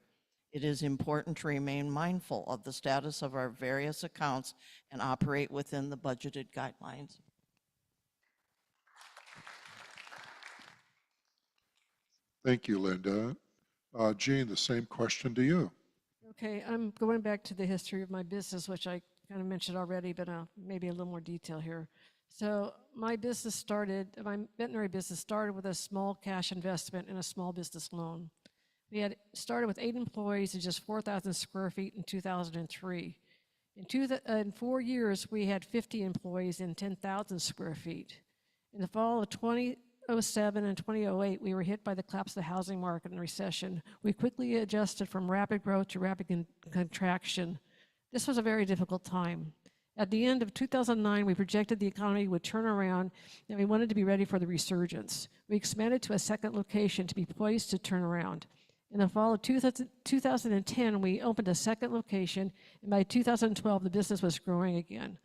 It is important to remain mindful of the status of our various accounts and operate within the budgeted guidelines. Thank you, Linda. Jean, the same question to you. Okay, I'm going back to the history of my business, which I kind of mentioned already, but maybe a little more detail here. So my veterinary business started with a small cash investment and a small business loan. We had started with 8 employees and just 4,000 square feet in 2003. In 4 years, we had 50 employees and 10,000 square feet. In the fall of 2007 and 2008, we were hit by the collapse of the housing market and recession. We quickly adjusted from rapid growth to rapid contraction. This was a very difficult time. At the end of 2009, we projected the economy would turn around, and we wanted to be ready for the resurgence. We expanded to a second location to be poised to turn around. In the fall of 2010, we opened a second location, and by 2012, the business was growing again.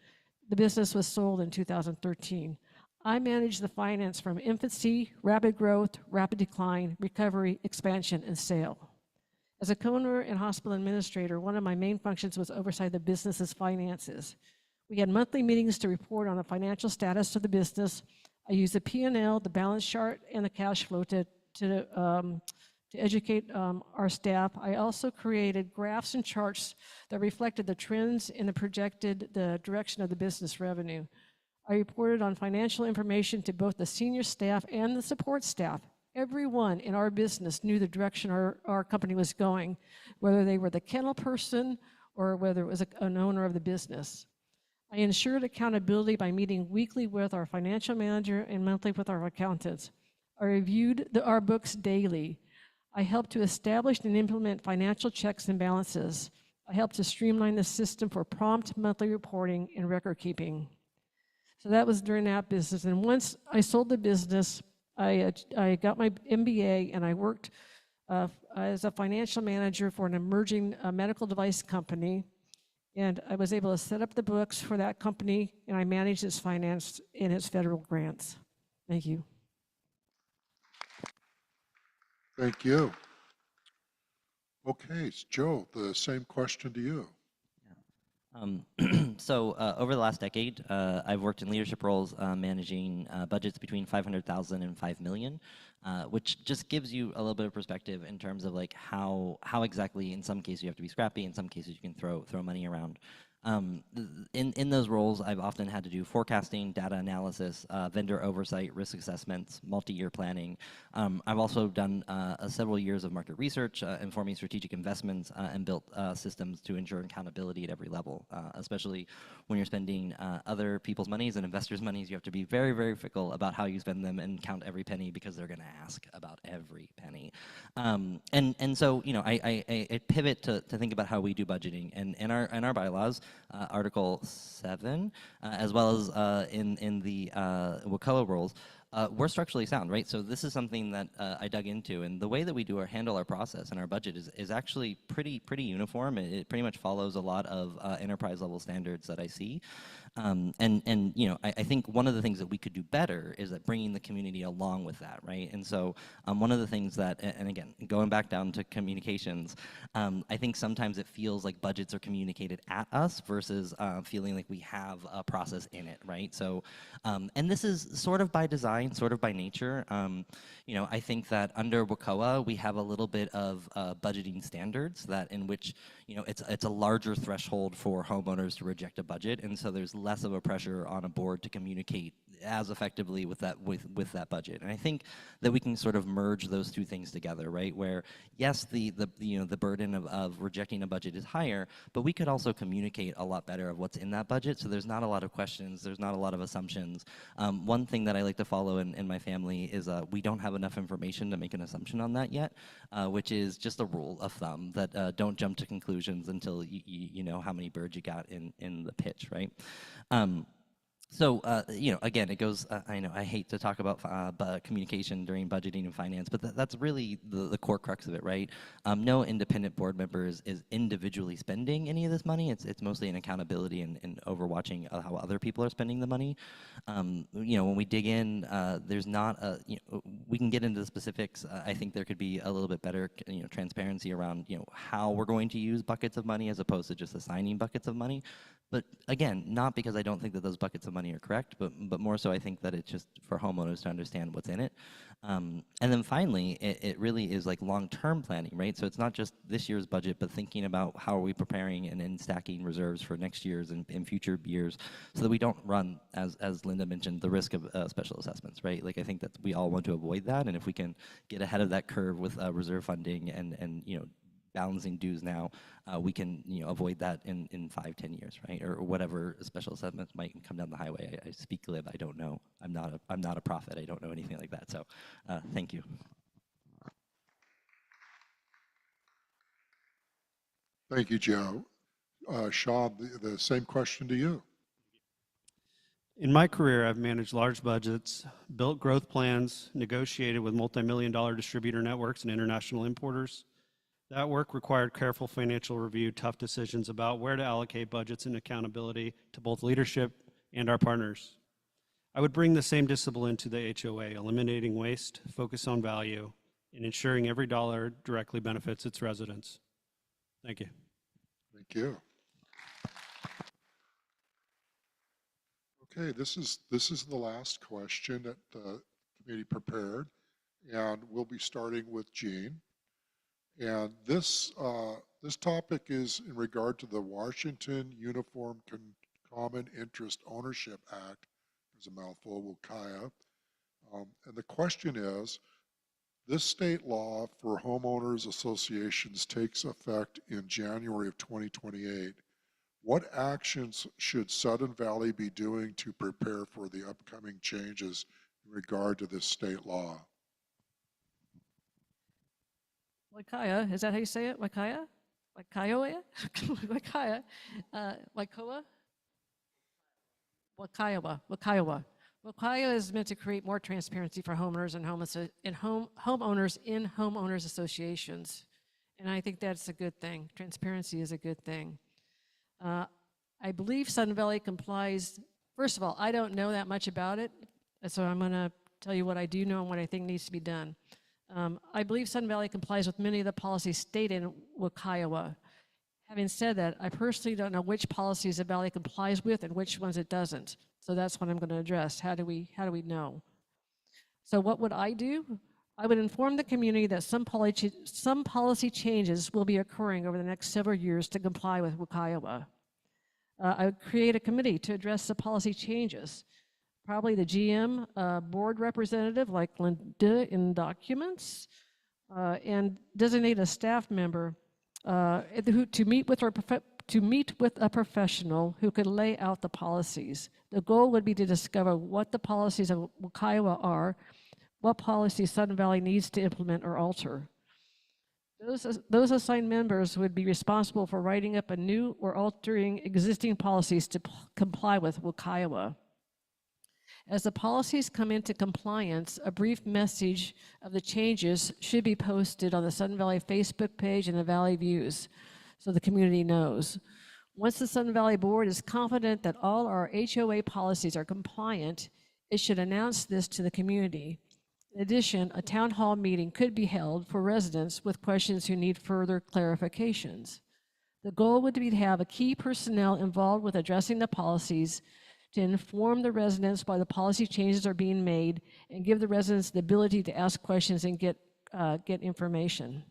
The business was sold in 2013. I manage the finance from infancy, rapid growth, rapid decline, recovery, expansion, and sale. As a co-owner and hospital administrator, one of my main functions was oversight of the business's finances. We had monthly meetings to report on the financial status of the business. I used the P&L, the balance chart, and the cash flow to educate our staff. I also created graphs and charts that reflected the trends and the direction of the business revenue. I reported on financial information to both the senior staff and the support staff. Everyone in our business knew the direction our company was going, whether they were the kennel person or whether it was an owner of the business. I ensured accountability by meeting weekly with our financial manager and monthly with our accountants. I reviewed our books daily. I helped to establish and implement financial checks and balances. I helped to streamline the system for prompt monthly reporting and record keeping. So that was during that business. And once I sold the business, I got my MBA and I worked as a financial manager for an emerging medical device company. And I was able to set up the books for that company, and I managed its finance and its federal grants. Thank you. Thank you. Okay, Joe, the same question to you. So over the last decade, I've worked in leadership roles managing budgets between 500,000 and 5 million, which just gives you a little bit of perspective in terms of like how exactly in some cases you have to be scrappy, in some cases you can throw money around. In those roles, I've often had to do forecasting, data analysis, vendor oversight, risk assessments, multi-year planning. I've also done several years of market research, informing strategic investments, and built systems to ensure accountability at every level, especially when you're spending other people's monies and investors' monies. You have to be very, very fickle about how you spend them and count every penny because they're going to ask about every penny. And so, you know, I pivot to think about how we do budgeting. And in our bylaws, Article 7, as well as in the WCOA rules, we're structurally sound, right? So this is something that I dug into, and the way that we handle our process and our budget is actually pretty uniform. It pretty much follows a lot of enterprise level standards that I see. And you know, I think one of the things that we could do better is that bringing the community along with that, right? And so one of the things that, and again, going back down to communications, I think sometimes it feels like budgets are communicated at us versus feeling like we have a process in it, right? So, and this is sort of by design, sort of by nature. You know, I think that under WCOA, we have a little bit of budgeting standards that in which, you know, it's a larger threshold for homeowners to reject a budget, and so there's less of a pressure on a board to communicate as effectively with that budget. And I think that we can sort of merge those two things together, right? Where yes, the you know, the burden of rejecting a budget is higher, but we could also communicate a lot better of what's in that budget. So there's not a lot of questions, there's not a lot of assumptions. One thing that I like to follow in my family is we don't have enough information to make an assumption on that yet, which is just a rule of thumb that don't jump to conclusions until you know how many birds you got in the pitch, right? So, you know, again, it goes, I know I hate to talk about communication during budgeting and finance, but that's really the core crux of it, right? No independent board member is individually spending any of this money. It's mostly an accountability and overwatching how other people are spending the money. You know, when we dig in, there's not you know, we can get into the specifics. I think there could be a little bit better, you know, transparency around, you know, how we're going to use buckets of money as opposed to just assigning buckets of money. But again, not because I don't think that those buckets of money are correct, but more so I think that it's just for homeowners to understand what's in it. And then finally, it really is like long-term planning, right? So it's not just this year's budget, but thinking about how are we preparing and stacking reserves for next year's and future years, so that we don't run, as Linda mentioned, the risk of special assessments, right? Like I think that we all want to avoid that, and if we can get ahead of that curve with reserve funding and balancing dues now, we can avoid that in 5-10 years, right? Or whatever special assessments might come down the highway. I speak glib. I don't know. I'm not a prophet. I don't know anything like that. So, thank you. Thank you, Joe. Sean, the same question to you. In my career, I've managed large budgets, built growth plans, negotiated with multi-million-dollar distributor networks and international importers. That work required careful financial review, tough decisions about where to allocate budgets and accountability to both leadership and our partners. I would bring the same discipline to the HOA, eliminating waste, focus on value, and ensuring every dollar directly benefits its residents. Thank you. Thank you. Okay, this is the last question that the committee prepared, and we'll be starting with Jean. And this topic is in regard to the Washington Uniform Common Interest Ownership Act. There's a mouthful, WCIA. And the question is, this state law for homeowners associations takes effect in January of 2028. What actions should Sudden Valley be doing to prepare for the upcoming changes in regard to this state law? Waikaya, is that how you say it? Waikaya? Waikaya? Waikaya? Waikoa? Wakaiwa. Wakaiwa. Wakaiwa is meant to create more transparency for homeowners and homeowners in homeowners associations. And I think that's a good thing. Transparency is a good thing. I believe Sudden Valley complies. First of all, I don't know that much about it, so I'm going to tell you what I do know and what I think needs to be done. I believe Sudden Valley complies with many of the policies stated in Wakaiwa. Having said that, I personally don't know which policies the Valley complies with and which ones it doesn't. So that's what I'm going to address. How do we know? So what would I do? I would inform the community that some policy changes will be occurring over the next several years to comply with Wakaiwa. I would create a committee to address the policy changes. Probably the GM board representative like Linda in documents, and designate a staff member to meet with a professional who could lay out the policies. The goal would be to discover what the policies of Wakaiwa are, what policies Sudden Valley needs to implement or alter. Those assigned members would be responsible for writing up a new or altering existing policies to comply with Wakaiwa. As the policies come into compliance, a brief message of the changes should be posted on the Sudden Valley Facebook page and the Valley Views so the community knows. Once the Sudden Valley Board is confident that all our HOA policies are compliant, it should announce this to the community. In addition, a town hall meeting could be held for residents with questions who need further clarifications. The goal would be to have a key personnel involved with addressing the policies to inform the residents why the policy changes are being made and give the residents the ability to ask questions and get information.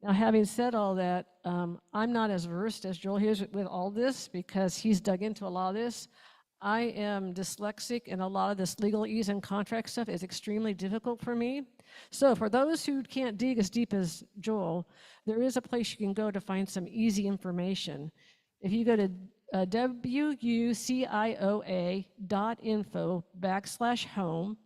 Now, having said all that, I'm not as versed as Joel is with all this because he's dug into a lot of this. I am dyslexic, and a lot of this legalese and contract stuff is extremely difficult for me. So for those who can't dig as deep as Joel, there is a place you can go to find some easy information. If you go to wucioa.info/home,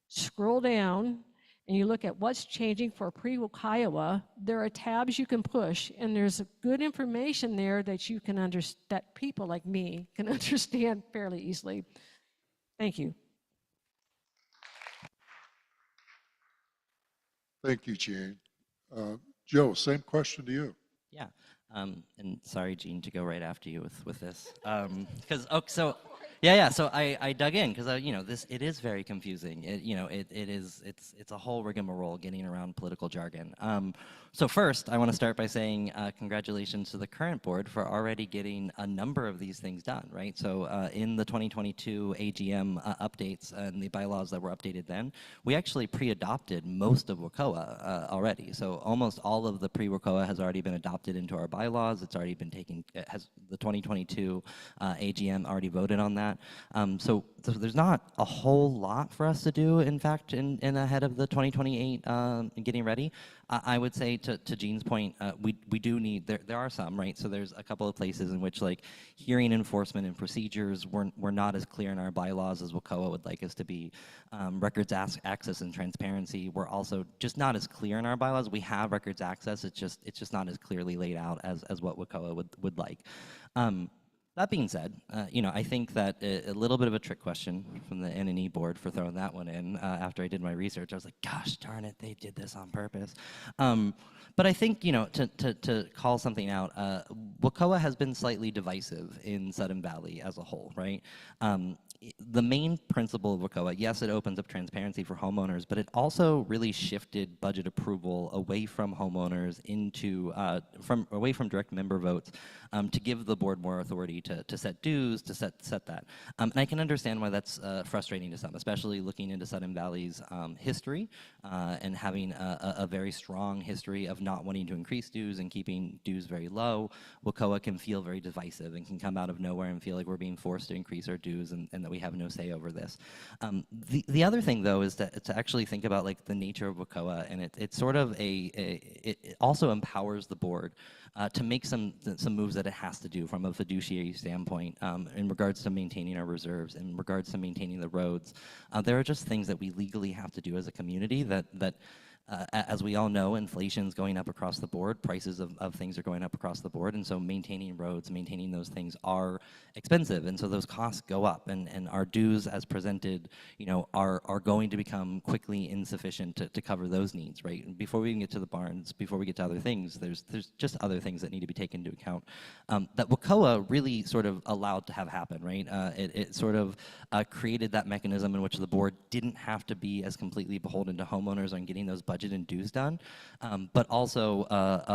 scroll down, and you look at what's changing for pre-Wakaiwa, there are tabs you can push, and there's good information there that you can that people like me can understand fairly easily. Thank you. Thank you, Jean. Joe, same question to you. Yeah, and sorry, Gene, to go right after you with this, because so I dug in because it is very confusing. It's a whole rigmarole getting around political jargon. So first, I want to start by saying congratulations to the current board for already getting a number of these things done, right? So in the 2022 AGM updates and the bylaws that were updated then, we actually pre-adopted most of WCOA already. So almost all of the pre-WCOA has already been adopted into our bylaws. It's already been taken, the 2022 AGM already voted on that. So there's not a whole lot for us to do, in fact, in ahead of the 2028 getting ready. I would say to Jean's point, we do need, there are some, right? So there's a couple of places in which like hearing enforcement and procedures were not as clear in our bylaws as WCOA would like us to be. Records access and transparency were also just not as clear in our bylaws. We have records access, it's just not as clearly laid out as what WCOA would like. That being said, you know, I think that a little bit of a trick question from the N&E board for throwing that one in after I did my research. I was like, gosh darn it, they did this on purpose. But I think, you know, to call something out, WCOA has been slightly divisive in Sudden Valley as a whole, right? The main principle of WCOA, yes, it opens up transparency for homeowners, but it also really shifted budget approval away from homeowners into, away from direct member votes to give the board more authority to set dues, to set that. And I can understand why that's frustrating to some, especially looking into Sudden Valley's history and having a very strong history of not wanting to increase dues and keeping dues very low. WCOA can feel very divisive and can come out of nowhere and feel like we're being forced to increase our dues and that we have no say over this. The other thing though is to actually think about like the nature of WCOA, and it's sort of it also empowers the board to make some moves that it has to do from a fiduciary standpoint in regards to maintaining our reserves, in regards to maintaining the roads. There are just things that we legally have to do as a community that as we all know, inflation's going up across the board, prices of things are going up across the board, and so maintaining roads, maintaining those things are expensive, and so those costs go up, and our dues as presented, you know, are going to become quickly insufficient to cover those needs, right? And before we even get to the barns, before we get to other things, there's just other things that need to be taken into account that WCOA really sort of allowed to have happen, right? It sort of created that mechanism in which the board didn't have to be as completely beholden to homeowners on getting those budget and dues done, but also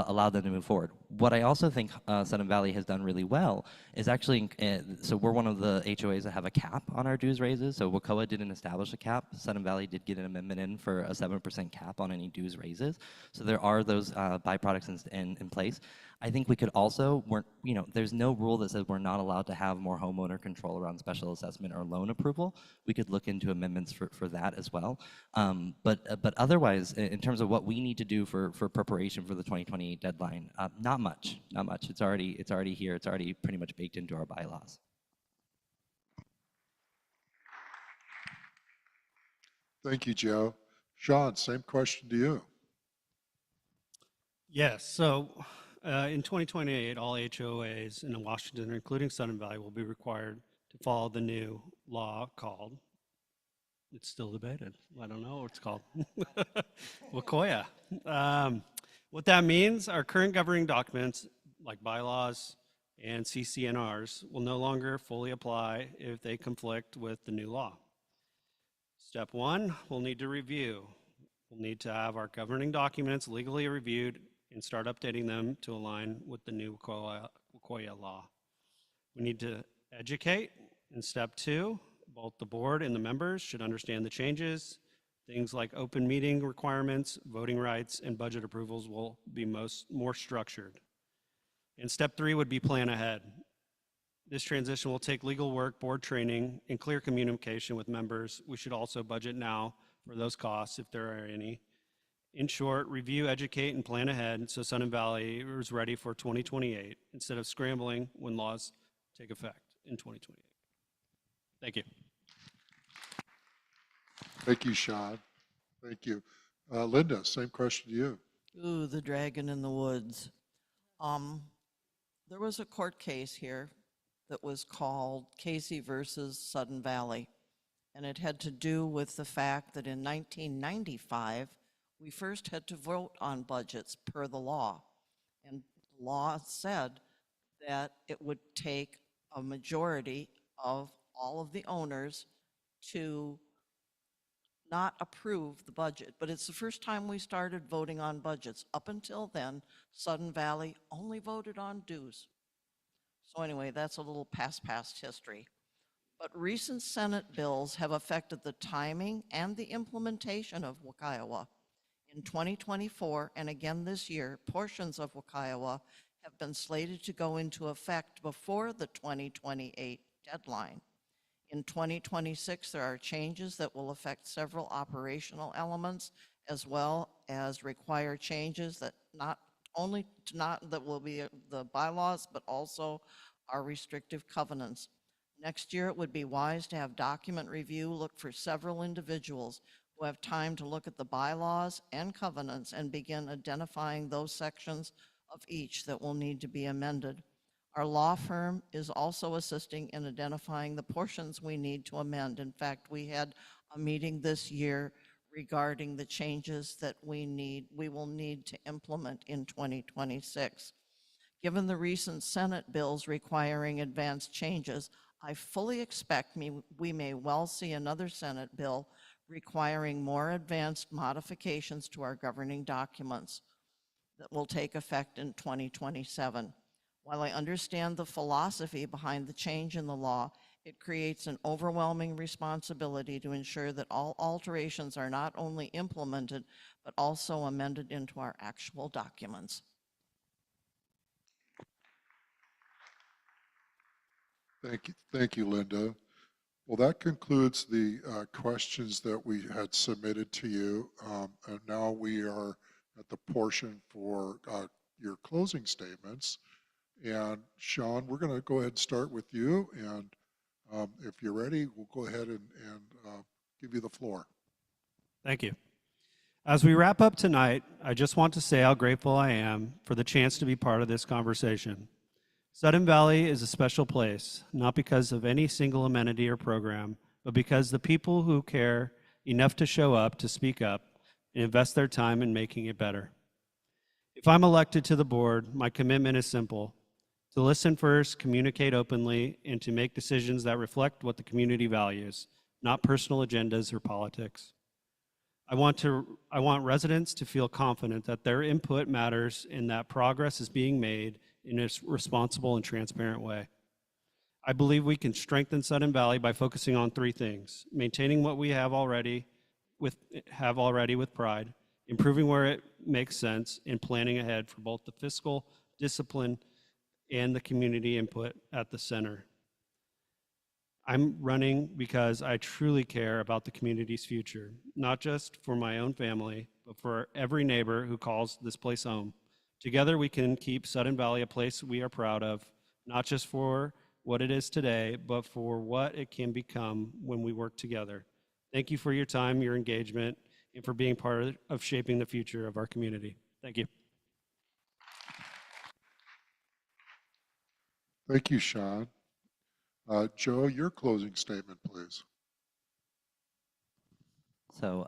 allowed them to move forward. What I also think Sudden Valley has done really well is actually, so we're one of the HOAs that have a cap on our dues raises. So WCOA didn't establish a cap. Sudden Valley did get an amendment in for a 7% cap on any dues raises. So there are those byproducts in place. I think we could also, you know, there's no rule that says we're not allowed to have more homeowner control around special assessment or loan approval. We could look into amendments for that as well. But otherwise, in terms of what we need to do for preparation for the 2028 deadline, not much. It's already here. It's already pretty much baked into our bylaws. Thank you, Joe. Sean, same question to you. Yes, so in 2028, all HOAs in Washington, including Sudden Valley, will be required to follow the new law called, it's still debated, I don't know what it's called, WCOA. What that means, our current governing documents, like bylaws and CCNRs, will no longer fully apply if they conflict with the new law. Step one, we'll need to review. We'll need to have our governing documents legally reviewed and start updating them to align with the new WCOA law. We need to educate. In step two, both the board and the members should understand the changes. Things like open meeting requirements, voting rights, and budget approvals will be more structured. And step three would be plan ahead. This transition will take legal work, board training, and clear communication with members. We should also budget now for those costs if there are any. In short, review, educate, and plan ahead so Sudden Valley is ready for 2028 instead of scrambling when laws take effect in 2028. Thank you. Thank you, Sean. Thank you. Linda, same question to you. Ooh, the dragon in the woods. There was a court case here that was called Casey versus Sudden Valley, and it had to do with the fact that in 1995, we first had to vote on budgets per the law, and the law said that it would take a majority of all of the owners to not approve the budget, but it's the first time we started voting on budgets. Up until then, Sudden Valley only voted on dues. So anyway, that's a little past history. But recent Senate bills have affected the timing and the implementation of Wakaiowa. In 2024 and again this year, portions of Wakaiowa have been slated to go into effect before the 2028 deadline. In 2026, there are changes that will affect several operational elements, as well as require changes that that will be the bylaws, but also our restrictive covenants. Next year, it would be wise to have document review look for several individuals who have time to look at the bylaws and covenants and begin identifying those sections of each that will need to be amended. Our law firm is also assisting in identifying the portions we need to amend. In fact, we had a meeting this year regarding the changes that we will need to implement in 2026. Given the recent Senate bills requiring advanced changes, I fully expect we may well see another Senate bill requiring more advanced modifications to our governing documents that will take effect in 2027. While I understand the philosophy behind the change in the law, it creates an overwhelming responsibility to ensure that all alterations are not only implemented, but also amended into our actual documents. Thank you, Linda. Well, that concludes the questions that we had submitted to you. And now we are at the portion for your closing statements. And Sean, we're going to go ahead and start with you. And if you're ready, we'll go ahead and give you the floor. Thank you. As we wrap up tonight, I just want to say how grateful I am for the chance to be part of this conversation. Sudden Valley is a special place, not because of any single amenity or program, but because the people who care enough to show up, to speak up, and invest their time in making it better. If I'm elected to the board, my commitment is simple: to listen first, communicate openly, and to make decisions that reflect what the community values, not personal agendas or politics. I want residents to feel confident that their input matters and that progress is being made in a responsible and transparent way. I believe we can strengthen Sudden Valley by focusing on three things: maintaining what we have already with pride, improving where it makes sense, and planning ahead for both the fiscal discipline and the community input at the center. I'm running because I truly care about the community's future, not just for my own family, but for every neighbor who calls this place home. Together, we can keep Sudden Valley a place we are proud of, not just for what it is today, but for what it can become when we work together. Thank you for your time, your engagement, and for being part of shaping the future of our community. Thank you. Thank you, Sean. Joe, your closing statement, please. So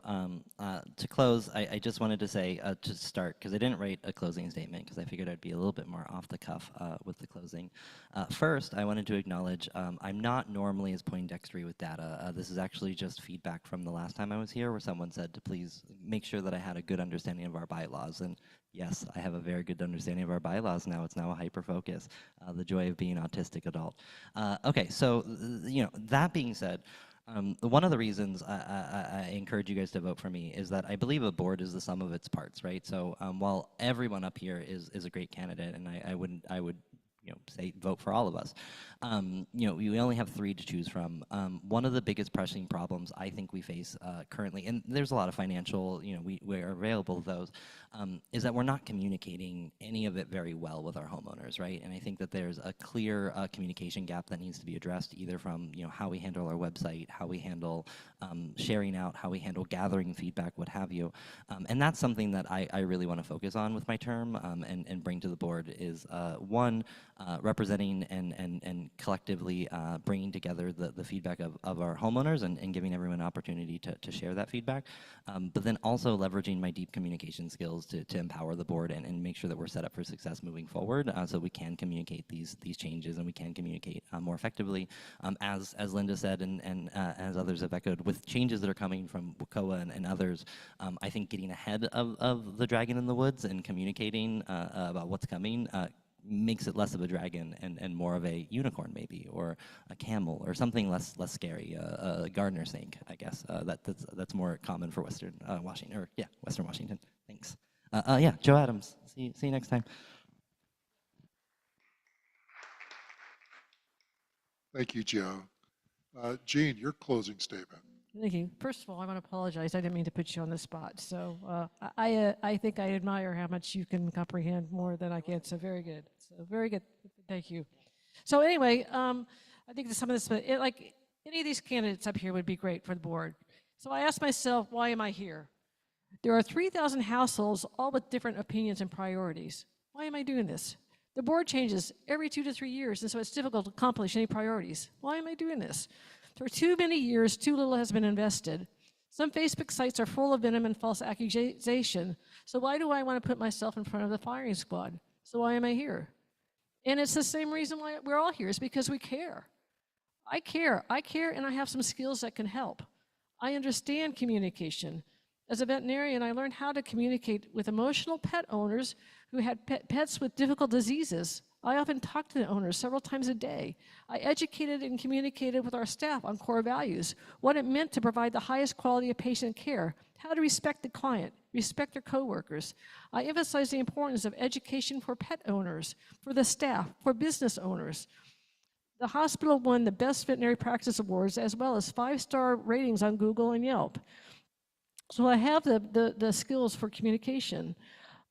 to close, I just wanted to say, to start, because I didn't write a closing statement because I figured I'd be a little bit more off the cuff with the closing. First, I wanted to acknowledge I'm not normally as poindextery with data. This is actually just feedback from the last time I was here where someone said to please make sure that I had a good understanding of our bylaws. And yes, I have a very good understanding of our bylaws now. It's now a hyper-focus, the joy of being an autistic adult. Okay, so that being said, one of the reasons I encourage you guys to vote for me is that I believe a board is the sum of its parts, right? So while everyone up here is a great candidate, and I would say vote for all of us, we only have 3 to choose from. One of the biggest pressing problems I think we face currently, and there's a lot of financial, we are available to those, is that we're not communicating any of it very well with our homeowners, right? And I think that there's a clear communication gap that needs to be addressed, either from how we handle our website, how we handle sharing out, how we handle gathering feedback, what have you. And that's something that I really want to focus on with my term and bring to the board is, one, representing and collectively bringing together the feedback of our homeowners and giving everyone an opportunity to share that feedback. But then also leveraging my deep communication skills to empower the board and make sure that we're set up for success moving forward, so we can communicate these changes and we can communicate more effectively. As Linda said and as others have echoed, with changes that are coming from WCOA and others, I think getting ahead of the dragon in the woods and communicating about what's coming makes it less of a dragon and more of a unicorn maybe, or a camel, or something less scary, a gardener snake, I guess. That's more common for Western Washington, or yeah, Western Washington. Thanks. Yeah, Joe Adams. See you next time. Thank you, Joe. Jean, your closing statement. Thank you. First of all, I want to apologize. I didn't mean to put you on the spot. So I think I admire how much you can comprehend more than I can. So very good. So very good. Thank you. So anyway, I think that some of this, like any of these candidates up here would be great for the board. So I asked myself, why am I here? There are 3,000 households, all with different opinions and priorities. Why am I doing this? The board changes every 2 to 3 years, and so it's difficult to accomplish any priorities. Why am I doing this? For too many years, too little has been invested. Some Facebook sites are full of venom and false accusation. So why do I want to put myself in front of the firing squad? So why am I here? And it's the same reason why we're all here, is because we care. I care, and I have some skills that can help. I understand communication. As a veterinarian, I learned how to communicate with emotional pet owners who had pets with difficult diseases. I often talked to the owners several times a day. I educated and communicated with our staff on core values, what it meant to provide the highest quality of patient care, how to respect the client, respect their coworkers. I emphasized the importance of education for pet owners, for the staff, for business owners. The hospital won the Best Veterinary Practice Awards, as well as 5-star ratings on Google and Yelp. So I have the skills for communication.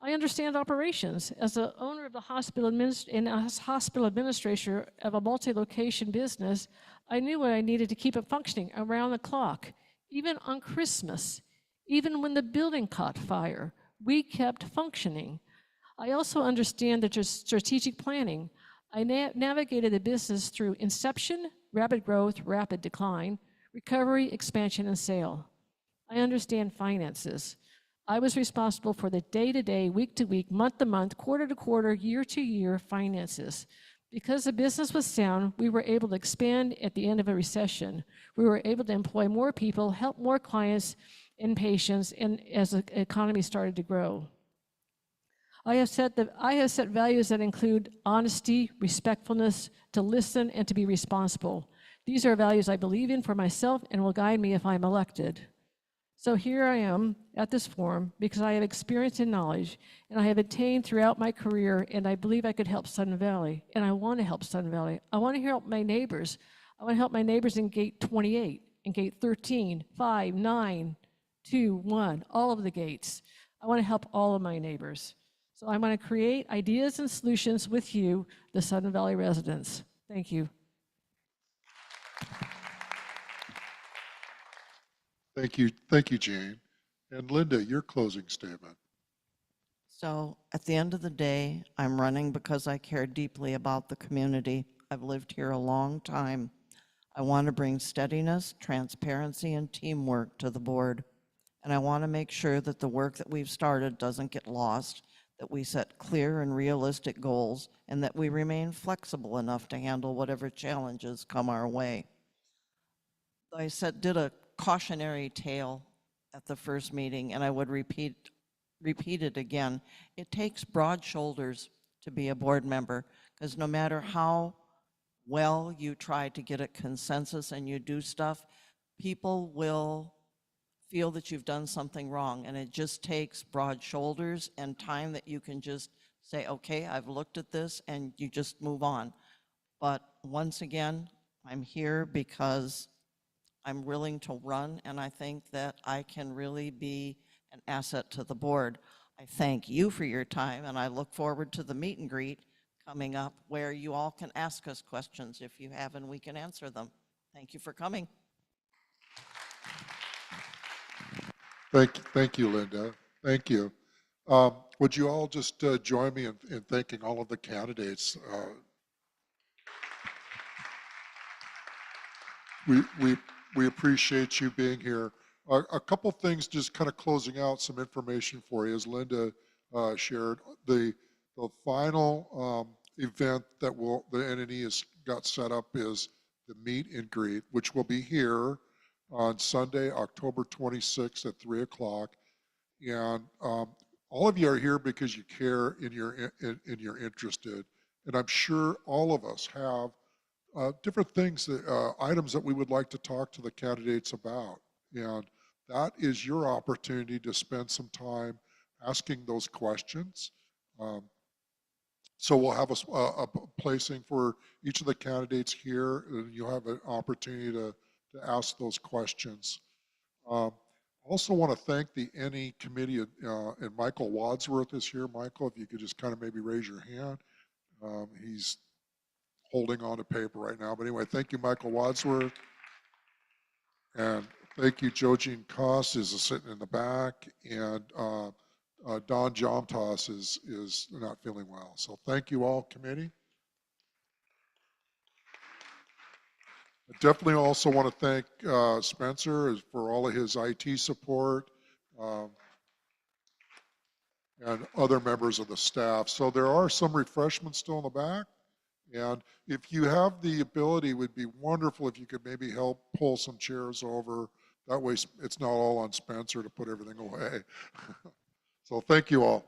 I understand operations. As the owner of the hospital and as hospital administrator of a multi-location business, I knew what I needed to keep it functioning around the clock. Even on Christmas, even when the building caught fire, we kept functioning. I also understand the strategic planning. I navigated the business through inception, rapid growth, rapid decline, recovery, expansion, and sale. I understand finances. I was responsible for the day-to-day, week-to-week, month-to-month, quarter-to-quarter, year-to-year finances. Because the business was sound, we were able to expand at the end of a recession. We were able to employ more people, help more clients and patients, and as the economy started to grow. I have set values that include honesty, respectfulness, to listen, and to be responsible. These are values I believe in for myself and will guide me if I'm elected. So here I am at this forum because I have experience and knowledge, and I have attained throughout my career, and I believe I could help Sun Valley, and I want to help Sun Valley. I want to help my neighbors. I want to help my neighbors in gate 28, in gate 13, 5, 9, 2, 1, all of the gates. I want to help all of my neighbors. So I want to create ideas and solutions with you, the Sun Valley residents. Thank you. Thank you, Jane. And Linda, your closing statement. So at the end of the day, I'm running because I care deeply about the community. I've lived here a long time. I want to bring steadiness, transparency, and teamwork to the board. And I want to make sure that the work that we've started doesn't get lost, that we set clear and realistic goals, and that we remain flexible enough to handle whatever challenges come our way. I did a cautionary tale at the first meeting, and I would repeat it again. It takes broad shoulders to be a board member, because no matter how well you try to get a consensus and you do stuff, people will feel that you've done something wrong, and it just takes broad shoulders and time that you can just say, okay, I've looked at this, and you just move on. But once again, I'm here because I'm willing to run, and I think that I can really be an asset to the board. I thank you for your time, and I look forward to the meet and greet coming up where you all can ask us questions if you have, and we can answer them. Thank you for coming. Thank you, Linda. Thank you. Would you all just join me in thanking all of the candidates we appreciate you being here. A couple things, just kind of closing out some information for you, as Linda shared. The final event that the NNE has got set up is the meet and greet, which will be here on Sunday, October 26th at 3 o'clock. And all of you are here because you care and you're interested. And I'm sure all of us have different things, items that we would like to talk to the candidates about. And that is your opportunity to spend some time asking those questions. So we'll have a placing for each of the candidates here, and you'll have an opportunity to ask those questions. Also want to thank the NE committee, and Michael Wadsworth is here. Michael, if you could just kind of maybe raise your hand. He's holding on to paper right now. But anyway, thank you, Michael Wadsworth. And thank you, Jojine Koss is sitting in the back. And Don Jomtas is not feeling well. So thank you all, committee. I definitely also want to thank Spencer for all of his IT support and other members of the staff. So there are some refreshments still in the back. And if you have the ability, it would be wonderful if you could maybe help pull some chairs over. That way it's not all on Spencer to put everything away. So thank you all.